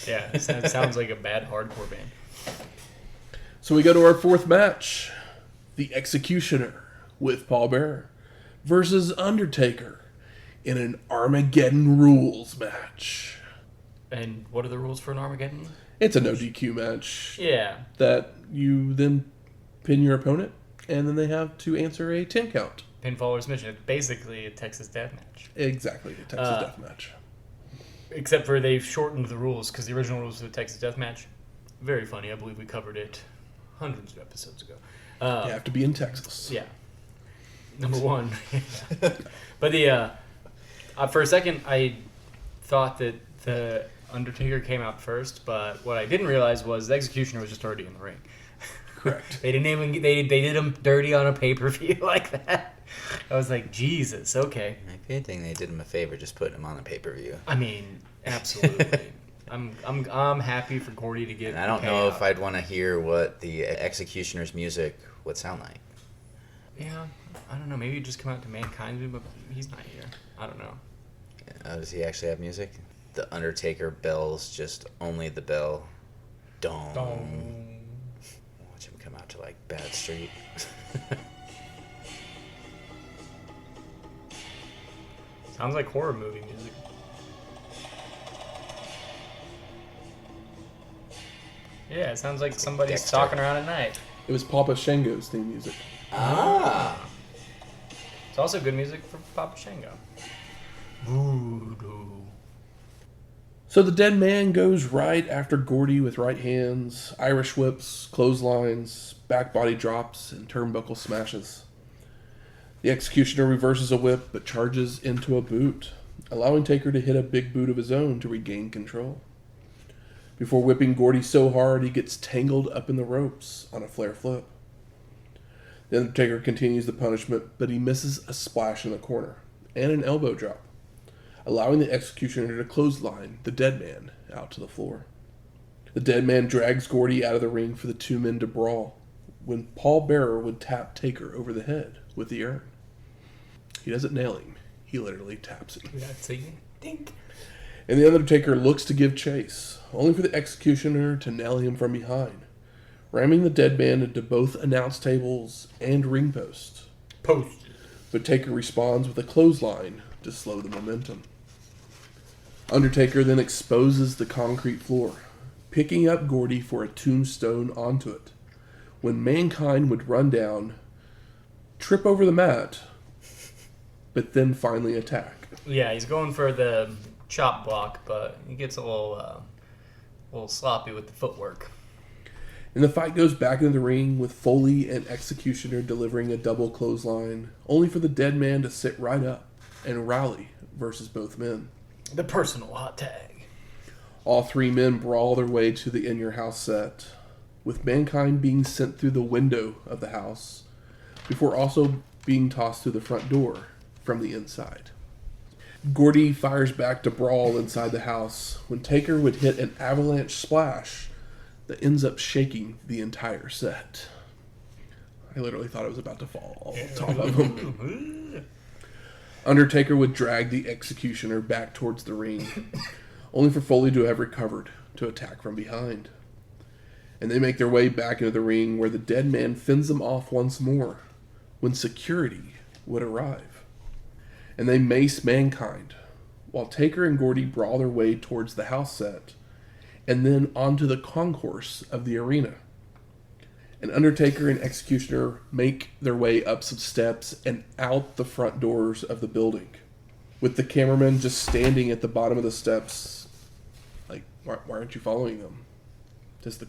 Yeah, it sounds like a bad hardcore band. So we go to our fourth match. The Executioner with Paul Bearer versus Undertaker in an Armageddon rules match. And what are the rules for an Armageddon? It's a no DQ match. Yeah. That you then pin your opponent, and then they have to answer a 10 count. Pinfall or submission. It's basically a Texas death match. Exactly, a Texas death match. Except for they've shortened the rules, because the original rules for the Texas death match, very funny. I believe we covered it hundreds of episodes ago. You have to be in Texas. Yeah. Number one. But the for a second, I thought that the Undertaker came out first, but what I didn't realize was the Executioner was just already in the ring. Correct. They didn't even they did him dirty on a pay-per-view like that. I was like, Jesus, okay. If anything, they did him a favor just putting him on a pay-per-view. I mean, absolutely. I'm happy for Gordy to get. And I don't know if I'd want to hear what the Executioner's music would sound like. Yeah, I don't know. Maybe he'd just come out to Mankind, but he's not here. I don't know. Does he actually have music? The Undertaker bells, just only the bell. Dong. Dong. Watch him come out to like Bad Street. Sounds like horror movie music. Yeah, it sounds like somebody's Dexter. stalking around at night. It was Papa Shango's theme music. Ah. It's also good music for Papa Shango. Voodoo. So the dead man goes right after Gordy with right hands, Irish whips, clotheslines, back body drops, and turnbuckle smashes. The Executioner reverses a whip but charges into a boot, allowing Taker to hit a big boot of his own to regain control. Before whipping Gordy so hard he gets tangled up in the ropes on a flare flip. The Undertaker continues the punishment, but he misses a splash in the corner and an elbow drop, allowing the Executioner to clothesline the dead man out to the floor. The dead man drags Gordy out of the ring for the two men to brawl, when Paul Bearer would tap Taker over the head with the urn. He doesn't nail him, he literally taps him. That's a dink. And the Undertaker looks to give chase, only for the Executioner to nail him from behind, ramming the dead man into both announce tables and ring posts. Post. But Taker responds with a clothesline to slow the momentum. Undertaker then exposes the concrete floor, picking up Gordy for a tombstone onto it, when Mankind would run down, trip over the mat, but then finally attack. Yeah, he's going for the chop block, but he gets a little A little sloppy with the footwork. And the fight goes back into the ring with Foley and Executioner delivering a double clothesline, only for the dead man to sit right up and rally versus both men. The personal hot tag. All three men brawl their way to the in-your-house set, with Mankind being sent through the window of the house, before also being tossed through the front door from the inside. Gordy fires back to brawl inside the house when Taker would hit an avalanche splash that ends up shaking the entire set. I literally thought it was about to fall off top of him. Undertaker would drag the Executioner back towards the ring, only for Foley to have recovered to attack from behind. And they make their way back into the ring where the dead man fends them off once more when security would arrive. And they mace Mankind, while Taker and Gordy brawl their way towards the house set, and then onto the concourse of the arena. And Undertaker and Executioner make their way up some steps and out the front doors of the building, with the cameraman just standing at the bottom of the steps, like, why aren't you following them? Does the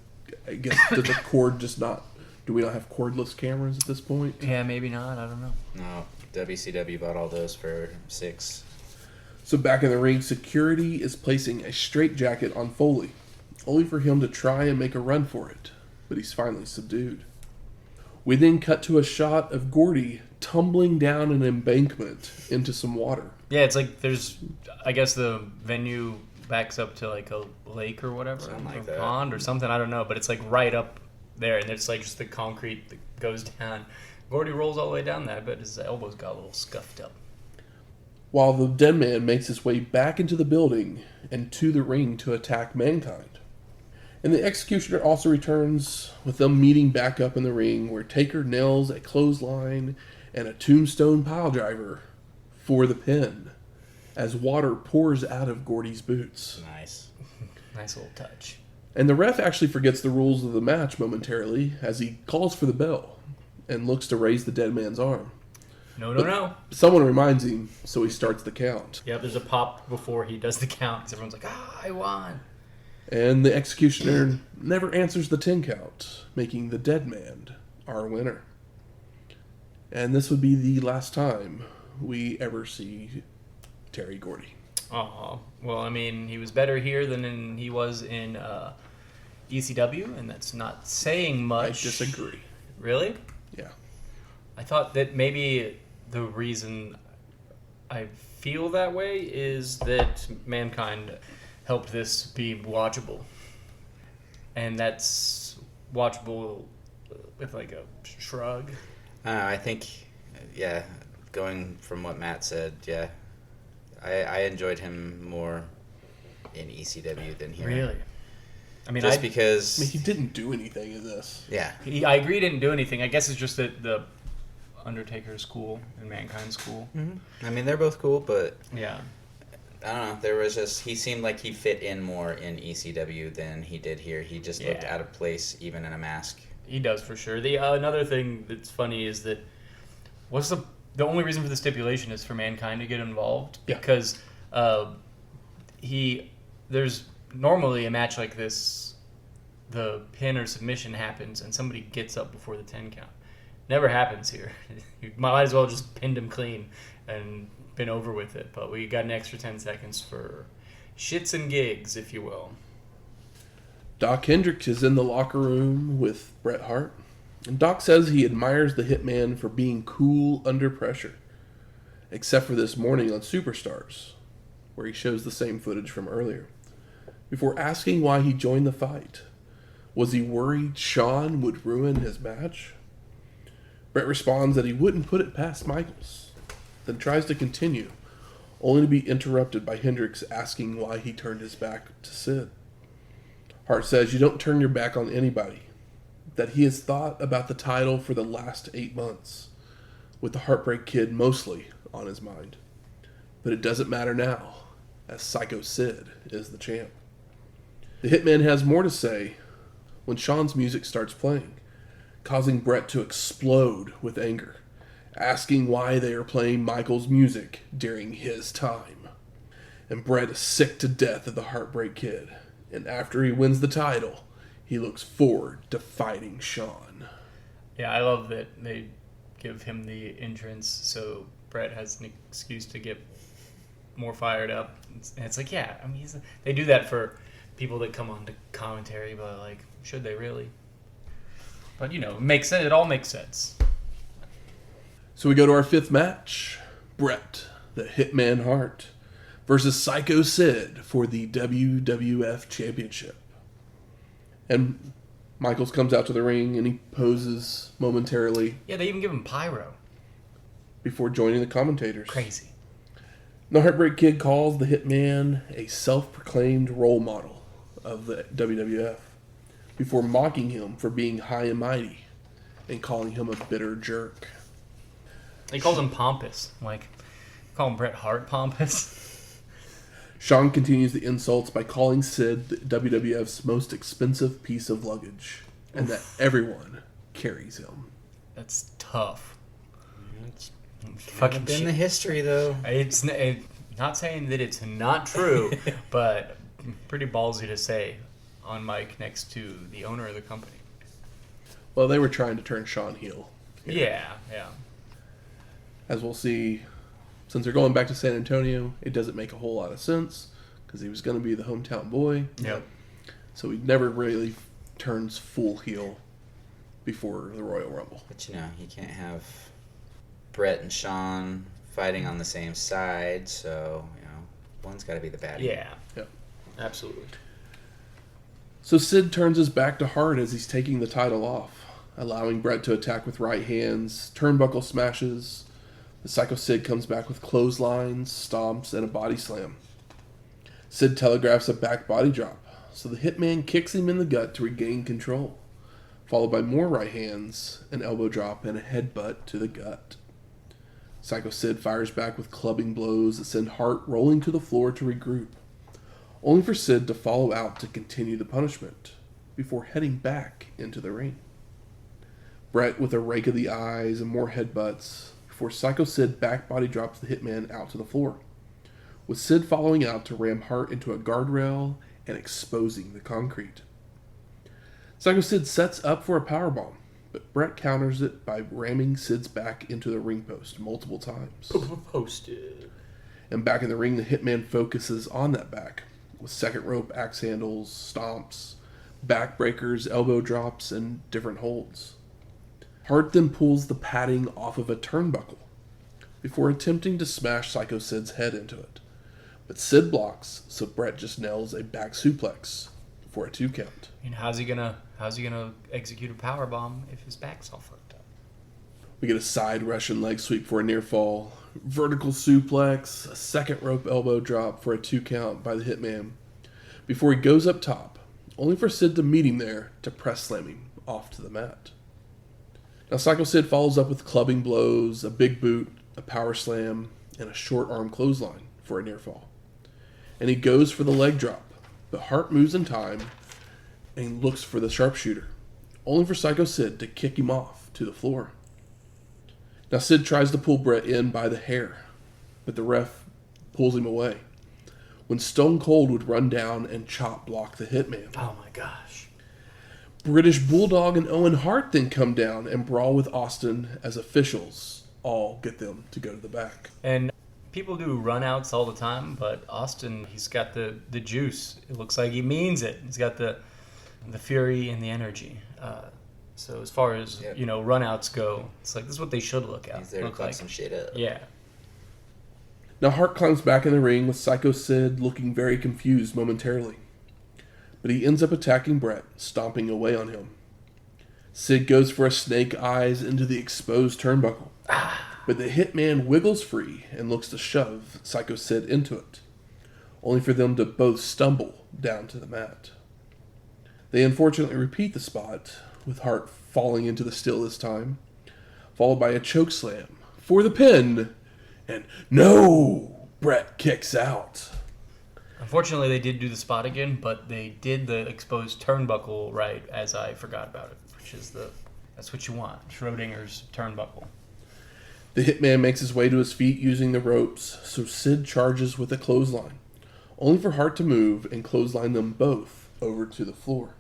cord just not... Do we not have cordless cameras at this point? Yeah, maybe not. I don't know. No, WCW bought all those for $6. So back in the ring, security is placing a straitjacket on Foley, only for him to try and make a run for it, but he's finally subdued. We then cut to a shot of Gordy tumbling down an embankment into some water. Yeah, it's like there's... I guess the venue backs up to like a lake or whatever. Something like a that. pond or something. I don't know, but it's like right up there, and it's like just the concrete that goes down. Gordy rolls all the way down that, but his elbows got a little scuffed up. While the dead man makes his way back into the building and to the ring to attack Mankind. And the Executioner also returns, with them meeting back up in the ring, where Taker nails a clothesline and a tombstone piledriver for the pin, as water pours out of Gordy's boots. Nice. Nice little touch. And the ref actually forgets the rules of the match momentarily as he calls for the bell and looks to raise the dead man's arm. No. Someone reminds him, so he starts the count. Yeah, there's a pop before he does the count, because everyone's like, I won. And the Executioner never answers the 10 count, making the dead man our winner. And this would be the last time we ever see Terry Gordy. Oh, well, I mean, he was better here than he was in ECW, and that's not saying much. I disagree. Really? Yeah. I thought that maybe the reason I feel that way is that Mankind helped this be watchable. And that's watchable with like a shrug. I think, yeah, going from what Matt said, yeah, I enjoyed him more in ECW than here. Really? I mean, just because... I mean, he didn't do anything in this. Yeah. I agree he didn't do anything. I guess it's just that the Undertaker's cool and Mankind's cool. Mm-hmm. I mean, they're both cool, but... Yeah. I don't know. There was just... He seemed like he fit in more in ECW than he did here. He just looked out of place, even in a mask. He does, for sure. The another thing that's funny is that... What's the only reason for the stipulation is for Mankind to get involved? Yeah. Because there's normally a match like this, the pin or submission happens and somebody gets up before the 10 count. Never happens here. You might as well just pinned him clean and been over with it. But we got an extra 10 seconds for shits and gigs, if you will. Doc Hendricks is in the locker room with Bret Hart. And Doc says he admires the Hitman for being cool under pressure. Except for this morning on Superstars, where he shows the same footage from earlier. Before asking why he joined the fight. Was he worried Shawn would ruin his match? Bret responds that he wouldn't put it past Michaels, then tries to continue, only to be interrupted by Hendricks asking why he turned his back to Sid. Hart says you don't turn your back on anybody, that he has thought about the title for the last 8 months, with the Heartbreak Kid mostly on his mind. But it doesn't matter now, as Psycho Sid is the champ. The Hitman has more to say when Shawn's music starts playing, causing Bret to explode with anger, asking why they are playing Michael's music during his time. And Bret is sick to death of the Heartbreak Kid and after he wins the title, he looks forward to fighting Shawn. Yeah, I love that they give him the entrance so Bret has an excuse to get more fired up. And it's like, yeah, I mean, they do that for people that come on to commentary, but like, should they really? But you know, it makes sense. It all makes sense. So we go to our fifth match: Bret, the Hitman Hart, versus Sycho Sid for the WWF Championship. And Michaels comes out to the ring and he poses momentarily. Yeah, they even give him pyro. Before joining the commentators. Crazy. The Heartbreak Kid calls the Hitman a self-proclaimed role model of the WWF before mocking him for being high and mighty and calling him a bitter jerk. He calls him pompous. Like, call him Bret Hart pompous. Shawn continues the insults by calling Sid the WWF's most expensive piece of luggage and that everyone carries him. That's tough. It's Fucking been shit. the history, though. It's not saying that it's not true, but pretty ballsy to say on mic next to the owner of the company. Well, they were trying to turn Shawn heel. Yeah. As we'll see, since they're going back to San Antonio, it doesn't make a whole lot of sense because he was going to be the hometown boy. Yep. So he never really turns full heel before the Royal Rumble. But you know, you can't have Bret and Shawn fighting on the same side, so you know, one's got to be the baddie. Yeah. Yep. Absolutely. So Sid turns his back to Hart as he's taking the title off, allowing Bret to attack with right hands, turnbuckle smashes. The Psycho Sid comes back with clotheslines, stomps, and a body slam. Sid telegraphs a back body drop, so the Hitman kicks him in the gut to regain control, followed by more right hands, an elbow drop, and a headbutt to the gut. Psycho Sid fires back with clubbing blows that send Hart rolling to the floor to regroup, only for Sid to follow out to continue the punishment, before heading back into the ring. Bret with a rake of the eyes and more headbutts, before Psycho Sid back body drops the Hitman out to the floor, with Sid following out to ram Hart into a guardrail and exposing the concrete. Psycho Sid sets up for a powerbomb, but Bret counters it by ramming Sid's back into the ring post multiple times. Posted. And back in the ring, the Hitman focuses on that back, with second rope axe handles, stomps, backbreakers, elbow drops, and different holds. Hart then pulls the padding off of a turnbuckle before attempting to smash Psycho Sid's head into it. But Sid blocks, so Bret just nails a back suplex for a 2 count. And how's he gonna execute a power bomb if his back's all fucked up? We get a side Russian leg sweep for a near fall, vertical suplex, a second rope elbow drop for a 2 count by the Hitman, before he goes up top, only for Sid to meet him there to press slam him off to the mat. Now Psycho Sid follows up with clubbing blows, a big boot, a power slam, and a short arm clothesline for a near fall. And he goes for the leg drop, but Hart moves in time and looks for the sharpshooter, only for Psycho Sid to kick him off to the floor. Now Sid tries to pull Bret in by the hair, but the ref pulls him away, when Stone Cold would run down and chop block the Hitman. Oh my gosh. British Bulldog and Owen Hart then come down and brawl with Austin as officials all get them to go to the back. And people do runouts all the time, but Austin, he's got the juice. It looks like he means it. He's got the fury and the energy. So as far as runouts go, it's like this is what they should look at. He's there to fuck some shit up. Yeah. Now Hart climbs back in the ring with Psycho Sid looking very confused momentarily, but he ends up attacking Bret, stomping away on him. Sid goes for a snake eyes into the exposed turnbuckle, but the Hitman wiggles free and looks to shove Psycho Sid into it, only for them to both stumble down to the mat. They unfortunately repeat the spot, with Hart falling into the steel this time, followed by a chokeslam for the pin, and no! Bret kicks out. Unfortunately, they did do the spot again, but they did the exposed turnbuckle right as I forgot about it, which is that's what you want, Schrodinger's turnbuckle. The Hitman makes his way to his feet using the ropes, so Sid charges with a clothesline, only for Hart to move and clothesline them both over to the floor.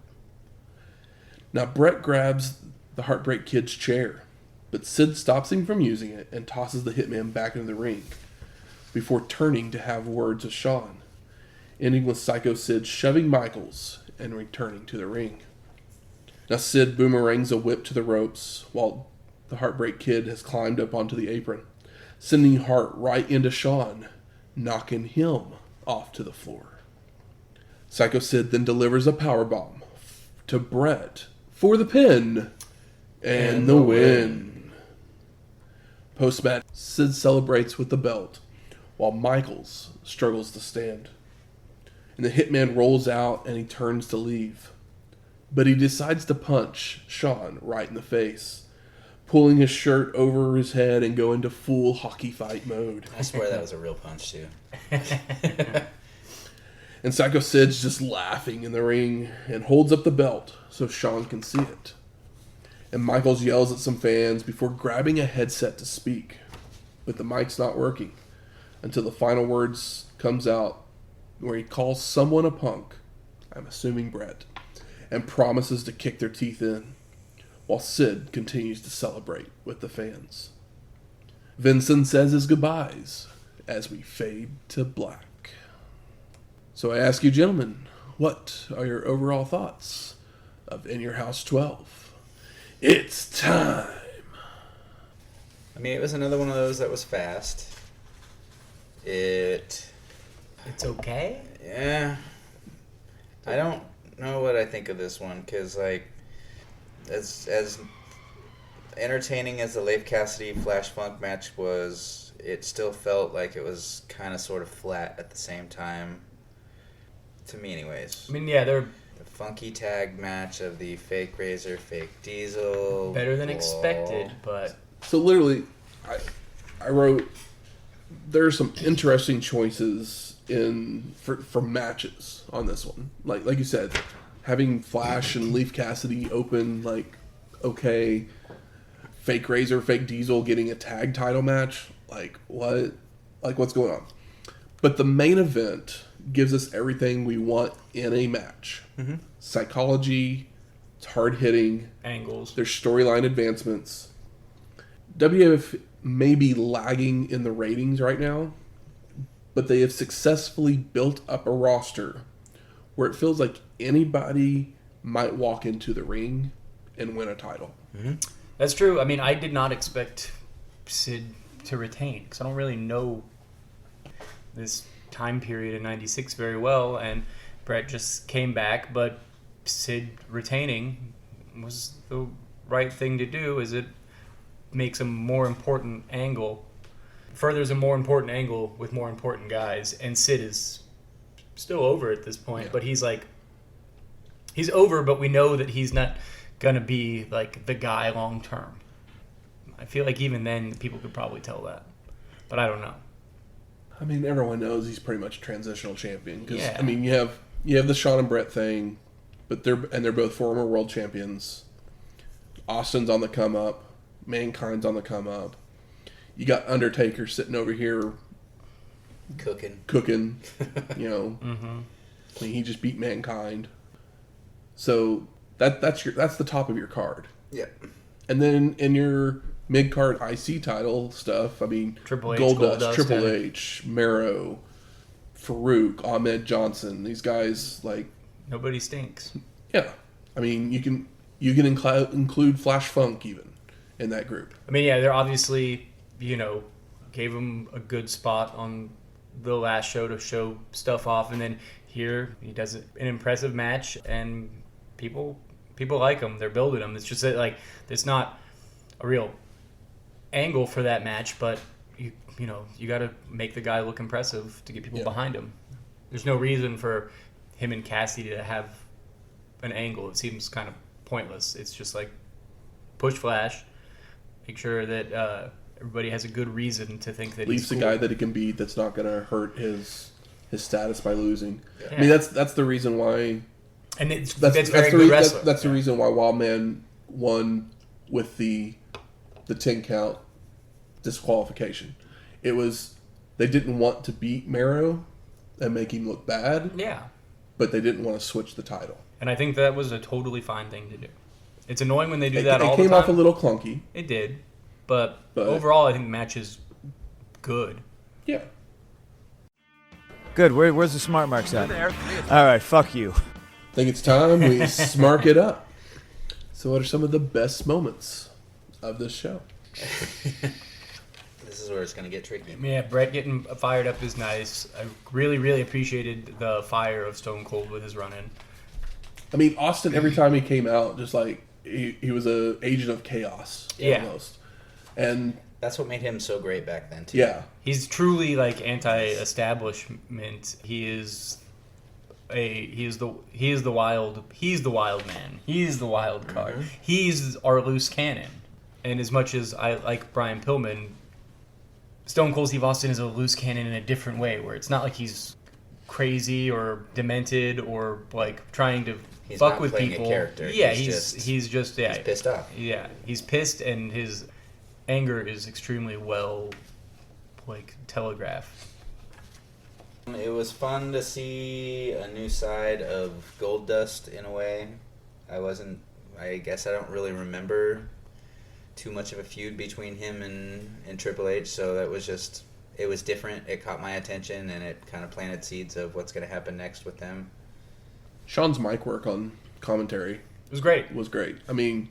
Now Bret grabs the Heartbreak Kid's chair, but Sid stops him from using it and tosses the Hitman back into the ring before turning to have words with Shawn, ending with Psycho Sid shoving Michaels and returning to the ring. Now Sid boomerangs a whip to the ropes while the Heartbreak Kid has climbed up onto the apron, sending Hart right into Shawn, knocking him off to the floor. Psycho Sid then delivers a powerbomb to Bret for the pin and the win. Post-match, Sid celebrates with the belt while Michaels struggles to stand. And the Hitman rolls out and he turns to leave. But he decides to punch Shawn right in the face, pulling his shirt over his head and go into full hockey fight mode. I swear that was a real punch, too. And Psycho Sid's just laughing in the ring and holds up the belt so Shawn can see it. And Michaels yells at some fans before grabbing a headset to speak. But the mic's not working until the final words comes out where he calls someone a punk, I'm assuming Bret, and promises to kick their teeth in, while Sid continues to celebrate with the fans. Vincent says his goodbyes as we fade to black. So I ask you, gentlemen, what are your overall thoughts of In Your House 12? It's time! I mean, it was another one of those that was fast. It's okay? Yeah. I don't know what I think of this one, because, like, as entertaining as the Leif Cassidy Flash Funk match was, it still felt like it was kind of sort of flat at the same time. To me, anyways. I mean, yeah, they're The funky tag match of the fake Razor, fake Diesel. better than expected, but So literally, I wrote, there are some interesting choices for matches on this one. Like you said, having Flash and Leif Cassidy open, like, okay, fake Razor, fake Diesel getting a tag title match, like, what? Like, what's going on? But the main event gives us everything we want in a match. Mm-hmm. Psychology, it's hard hitting, angles. there's storyline advancements. WWF may be lagging in the ratings right now, but they have successfully built up a roster where it feels like anybody might walk into the ring and win a title. Mm-hmm. That's true. I mean, I did not expect Sid to retain, because I don't really know this time period in '96 very well, and Bret just came back, but Sid retaining was the right thing to do, as it makes a more important angle, furthers a more important angle with more important guys, and Sid is still over at this point, but he's over, but we know that he's not gonna be like the guy long term. I feel like even then people could probably tell that, but I don't know. I mean, everyone knows he's pretty much a transitional champion. Because Yeah. I mean, you have the Shawn and Bret thing, but they're both former world champions. Austin's on the come up, Mankind's on the come up. You got Undertaker sitting over here cooking. You know, Mm-hmm. I mean, he just beat Mankind. So that's the top of your card. Yeah. And then in your mid-card IC title stuff, I mean, Triple H, Goldust, Triple and H, Mero, Farouk, Ahmed Johnson, these guys, like, nobody stinks. yeah. I mean, you can include Flash Funk even in that group. I mean, yeah, they're obviously, gave him a good spot on the last show to show stuff off, and then here he does an impressive match, and people like him. They're building him. It's just that, like, there's not a real angle for that match, but you got to make the guy look impressive to get people behind him. There's no reason for him and Cassidy to have an angle. It seems kind of pointless. It's just like push Flash, make sure that everybody has a good reason to think that Leaves he's the cool. guy that he can beat that's not going to hurt his status by losing. Yeah. I mean, that's the reason why. And that's That's very the good wrestler. That's the reason why Wildman won with the 10 count disqualification. It was they didn't want to beat Mero, and make him look bad. Yeah. But they didn't want to switch the title. And I think that was a totally fine thing to do. It's annoying when they do that all the time. It came off a little clunky. It did. But overall, I think the match is good. Yeah. Good. Where's the smart marks at? All right, fuck you. I think it's time we smark it up. So what are some of the best moments of this show? This is where it's going to get tricky. Yeah, Bret getting fired up is nice. I really, really appreciated the fire of Stone Cold with his run-in. I mean, Austin, every time he came out, just like, he was an agent of chaos. Yeah. Almost. And that's what made him so great back then, too. Yeah. He's truly, like, anti-establishment. He's the wild man. He's the wild card. Mm-hmm. He's our loose cannon. And as much as I like Brian Pillman, Stone Cold Steve Austin is a loose cannon in a different way, where it's not like he's crazy or demented or like trying to fuck with people. A character. Yeah, he's just he's pissed off. Yeah, he's pissed, and his anger is extremely well telegraphed. It was fun to see a new side of Goldust in a way. I guess I don't really remember too much of a feud between him and Triple H, so that was just, it was different. It caught my attention, and it kind of planted seeds of what's going to happen next with them. Sean's mic work on commentary was great. I mean,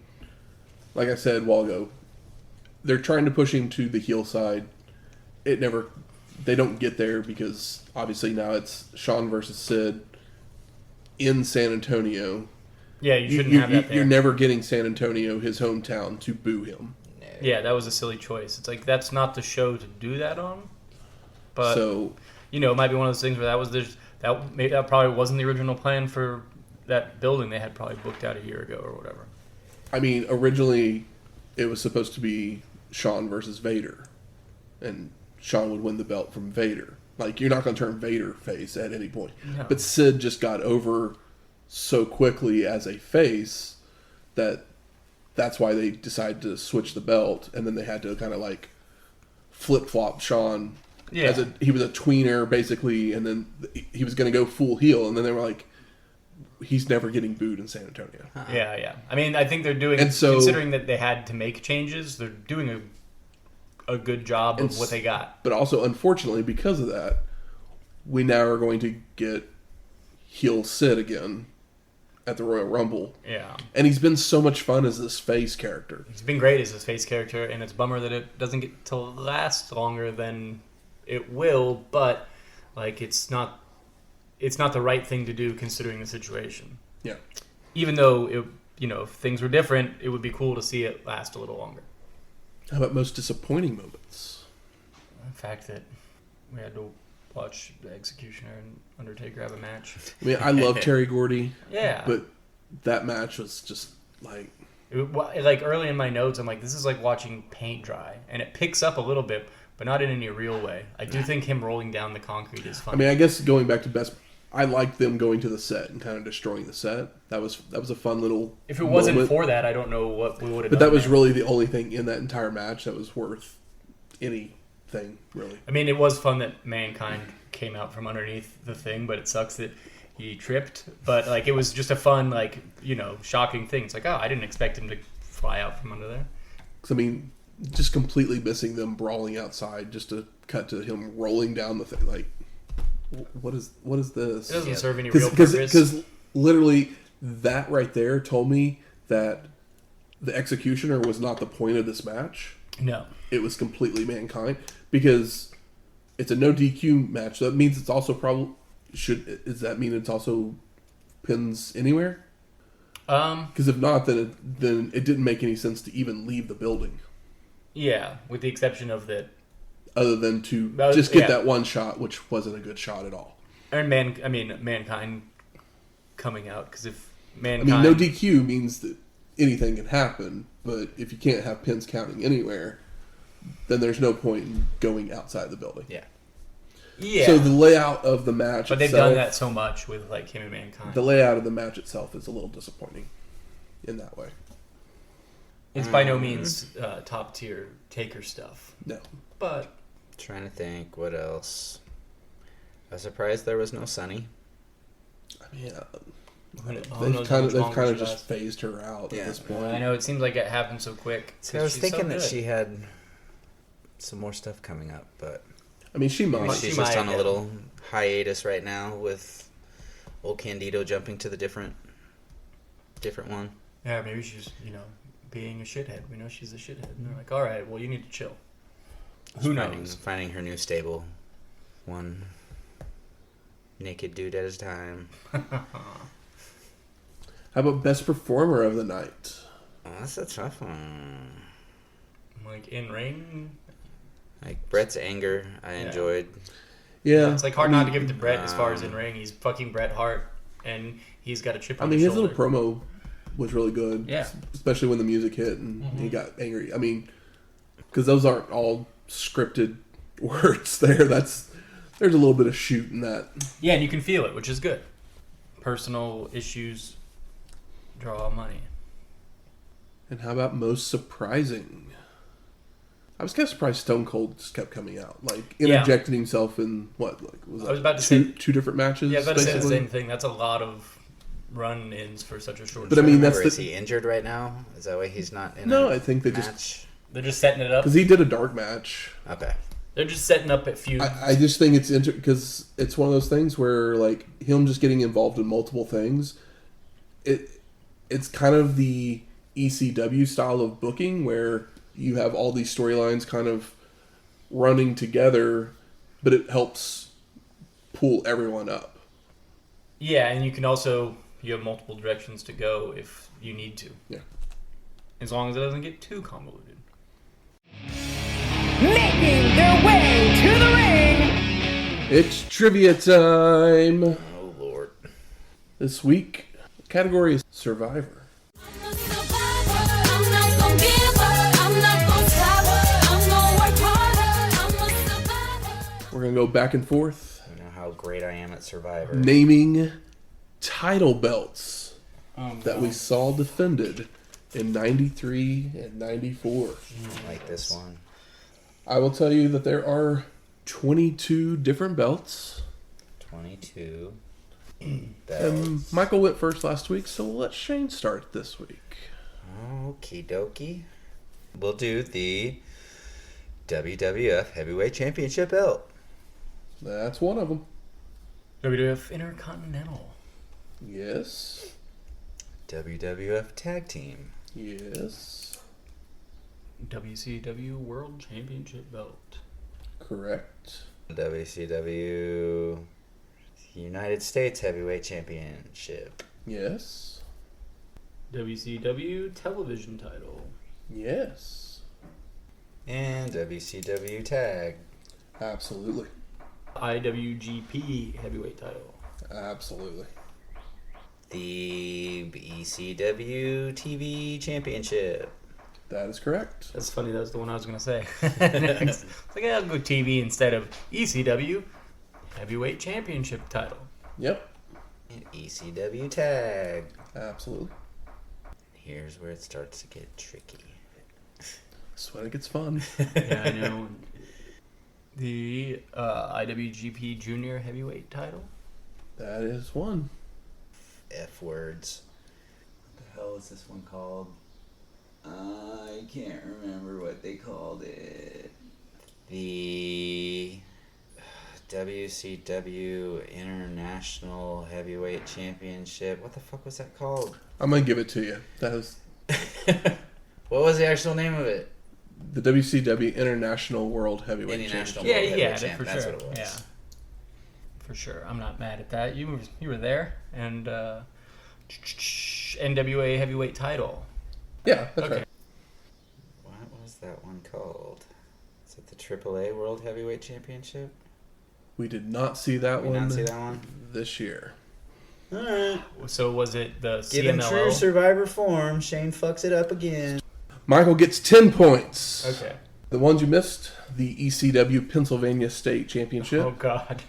like I said a while ago, they're trying to push him to the heel side. They don't get there because obviously now it's Sean versus Sid in San Antonio. Yeah, you shouldn't have that there. You're never getting San Antonio, his hometown, to boo him. Yeah, that was a silly choice. It's like, that's not the show to do that on. But, it might be one of those things where that probably wasn't the original plan for that building they had probably booked out a year ago or whatever. I mean, originally it was supposed to be Sean versus Vader. And Sean would win the belt from Vader. Like, you're not going to turn Vader face at any point. No. But Sid just got over so quickly as a face that's why they decided to switch the belt, and then they had to kind of like flip-flop Sean. Yeah. He was a tweener basically, and then he was going to go full heel, and then they were like, he's never getting booed in San Antonio. Yeah. I mean, I think they're doing, considering that they had to make changes, they're doing a good job of what they got. But also, unfortunately, because of that, we now are going to get heel Sid again at the Royal Rumble. Yeah. And he's been so much fun as this face character. He's been great as his face character, and it's a bummer that it doesn't get to last longer than it will, but like it's not the right thing to do considering the situation. Yeah. Even though if things were different, it would be cool to see it last a little longer. How about most disappointing moments? The fact that we had to watch the Executioner and Undertaker have a match. I mean, I love Terry Gordy. Yeah. But that match was just like... Like early in my notes, I'm like, this is like watching paint dry. And it picks up a little bit, but not in any real way. I do think him rolling down the concrete is fun. I mean, I guess going back to best... I liked them going to the set and kind of destroying the set. That was a fun little If it wasn't moment. for that, I don't know what we would have done. But that was there. really the only thing in that entire match that was worth anything, really. I mean, it was fun that Mankind came out from underneath the thing, but it sucks that he tripped. But like, it was just a fun, shocking thing. It's like, oh, I didn't expect him to fly out from under there. Because, I mean, just completely missing them brawling outside just to cut to him rolling down the thing. Like, what is this? It doesn't serve any real purpose. Because literally, that right there told me that the Executioner was not the point of this match. No. It was completely Mankind. Because it's a no DQ match. So that means it's also does that mean it's also pins anywhere? Because if not, then it didn't make any sense to even leave the building. Yeah, with the exception of that. Other than to just get that one shot, which wasn't a good shot at all. And Mankind coming out, because if Mankind... I mean, no DQ means that anything can happen, but if you can't have pins counting anywhere, then there's no point in going outside the building. Yeah. Yeah. So the layout of the match But they've done that so much with like him and Mankind. The layout of the match itself is a little disappointing in that way. It's by no means top tier Taker stuff. No. But... Trying to think what else. I'm surprised there was no Sunny. I mean, Who they've knows how much kind longer of she just lasts. phased her out Yeah. at this point. I know it seems like it happened so quick. See, I was She's so thinking that good. she had some more stuff coming up, but I mean, she maybe might. she's She just might, on a yeah. little hiatus right now with old Candido jumping to the different one. Yeah, maybe she's, being a shithead. We know she's a shithead. And they're like, all right, well, you need to chill. Who knows? Finding her new stable. One naked dude at a time. How about best performer of the night? Oh, that's a tough one. Like, in ring, Like Bret's anger, I enjoyed. Yeah, it's like hard not to give it to Bret as far as in ring. He's fucking Bret Hart, and he's got a chip I on mean, his his shoulder. little promo was really good. Yeah. Especially when the music hit and he got angry. I mean, because those aren't all scripted words there. There's a little bit of shoot in that. Yeah, and you can feel it, which is good. Personal issues draw money. And how about most surprising? I was kind of surprised Stone Cold just kept coming out, like interjecting himself in what, like was that I was about to two different matches? Yeah, I was about to say the basically? same thing. That's a lot of run-ins for such a short But I show. mean, Remember, that's is he injured right now? Is that why he's not in No, a I think they match? just They're just setting it up. because he did a dark match. Okay. They're just setting up at feud. I just think it's because it's one of those things where like him just getting involved in multiple things. It's kind of the ECW style of booking where you have all these storylines kind of running together, but it helps pull everyone up. Yeah, and you have multiple directions to go if you need to. Yeah. As long as it doesn't get too convoluted. Making their way to the ring. It's trivia time. Oh Lord. This week, the category is Survivor. I'm a survivor. I'm not gonna give up. I'm not gonna stop. I'm gonna work harder. I'm a survivor. We're going to go back and forth, You know how great I am at Survivor. naming title belts Oh, that we saw defended in 93 and 94. Like this one. I will tell you that there are 22 different belts. 22. And belts. Michael went first last week, so we'll let Shane start this week. Okie dokie. We'll do the WWF Heavyweight Championship belt. That's one of them. WWF Intercontinental. Yes. WWF Tag Team. Yes. WCW World Championship belt. Correct. WCW United States Heavyweight Championship. Yes. WCW Television title. Yes. And WCW Tag. Absolutely. IWGP Heavyweight title. Absolutely. The ECW TV Championship. That is correct. That's funny. That was the one I was going to say. It's like, I'll go TV instead of ECW Heavyweight Championship title. Yep. And ECW Tag. Absolutely. Here's where it starts to get tricky. That's when it gets fun. Yeah, I know. The IWGP Junior Heavyweight title. That is one. F words. What the hell is this one called? I can't remember what they called it. The WCW International Heavyweight Championship. What the fuck was that called? I'm going to give it to you. That is What was the actual name of it? the WCW International World Heavyweight International Championship. Yeah, World yeah, Heavyweight Champ. for That's sure. what it was. Yeah, for sure. I'm not mad at that. You were there, and NWA Heavyweight title. Yeah, that's Okay. right. What was that one called? Is it the AAA World Heavyweight Championship? We did not see that Did we one not see that one? this year. Alright. So was it the Given CMLL? true Survivor form, Shane fucks it up again. Michael gets 10 points. Okay. The ones you missed, the ECW Pennsylvania State Championship, Oh God,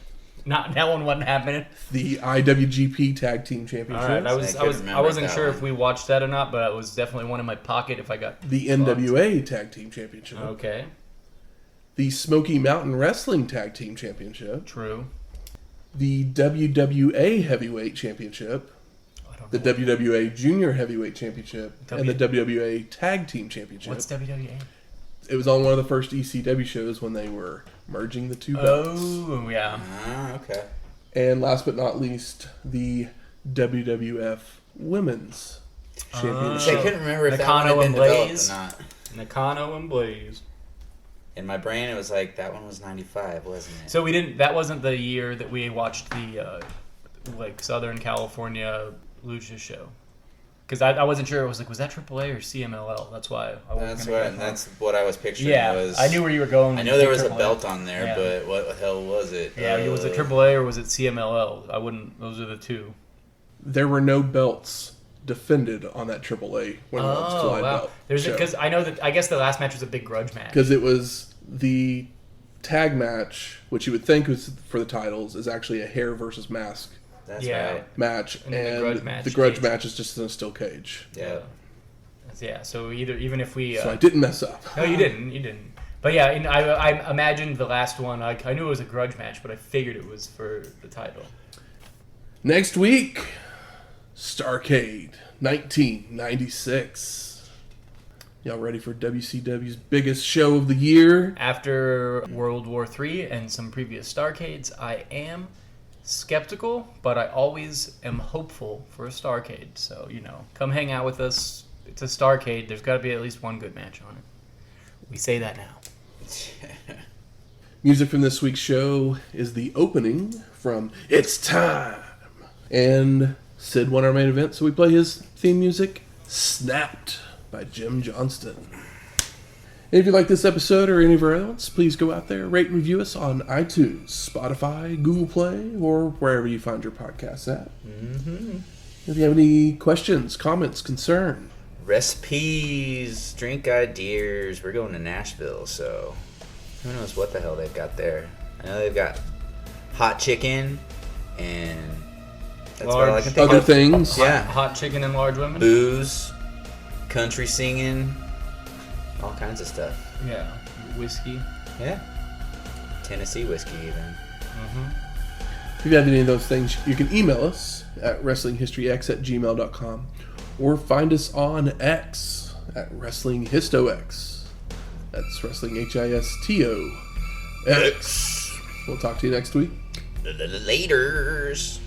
not that one wasn't happening. the IWGP Tag Team All Championship, right, I couldn't remember wasn't that sure one. if we watched that or not, but it was definitely one in my pocket if I got. the NWA Tag Team Championship, Okay, the Smoky Mountain Wrestling Tag Team Championship, true. the WWA Heavyweight Championship, I don't the know. WWA Junior Heavyweight Championship, and the WWA Tag Team Championship. What's WWA? It was on one of the first ECW shows when they were merging the two belts. Oh, yeah. Ah, okay. And last but not least, the WWF Women's Championship. I couldn't remember if that one Nakano had been and developed Blaze. or not. Nakano and Blaze. In my brain, it was like, that one was 95, wasn't it? So we didn't. That wasn't the year that we watched the Southern California Lucha show. Because I wasn't sure. It was like, was that AAA or CMLL? That's why I wasn't That's gonna what get that. that's what I was picturing. Yeah, was, I knew where you were going. I know there was a AAA. belt on there, Yeah. but what the hell was it? Yeah, was it AAA or was it CMLL? I wouldn't. Those are the two. There were no belts defended on that AAA Women's Collide belt. Because I know that. I guess the last match was a big grudge match. Because it was the tag match, which you would think was for the titles, is actually a hair versus mask That's Yeah. right. match, And and then the grudge cage. match is just in a steel cage. Yeah. Yeah. So even if we. So I didn't mess up. No, you didn't. You didn't. But yeah, I imagined the last one. I knew it was a grudge match, but I figured it was for the title. Next week, Starrcade, 1996. Y'all ready for WCW's biggest show of the year? After World War III and some previous Starrcades, I am skeptical, but I always am hopeful for a Starrcade. So, come hang out with us. It's a Starrcade. There's got to be at least one good match on it. We say that now. Music from this week's show is the opening from It's Time. And Sid won our main event, so we play his theme music, Snapped, by Jim Johnston. And if you like this episode or any of our other ones, please go out there, rate and review us on iTunes, Spotify, Google Play, or wherever you find your podcasts at. Mm-hmm. If you have any questions, comments, concern, Recipes, drink ideas. We're going to Nashville, so who knows what the hell they've got there. I know they've got hot chicken, and that's all I can think other of. things. Yeah. Hot chicken and large women? Booze, country singing, all kinds of stuff. Yeah. Whiskey. Yeah. Tennessee whiskey, even. If you have any of those things, you can email us at wrestlinghistoryx@gmail.com or find us on X at WrestlingHistoX. That's Wrestling HISTO X. We'll talk to you next week. Laters.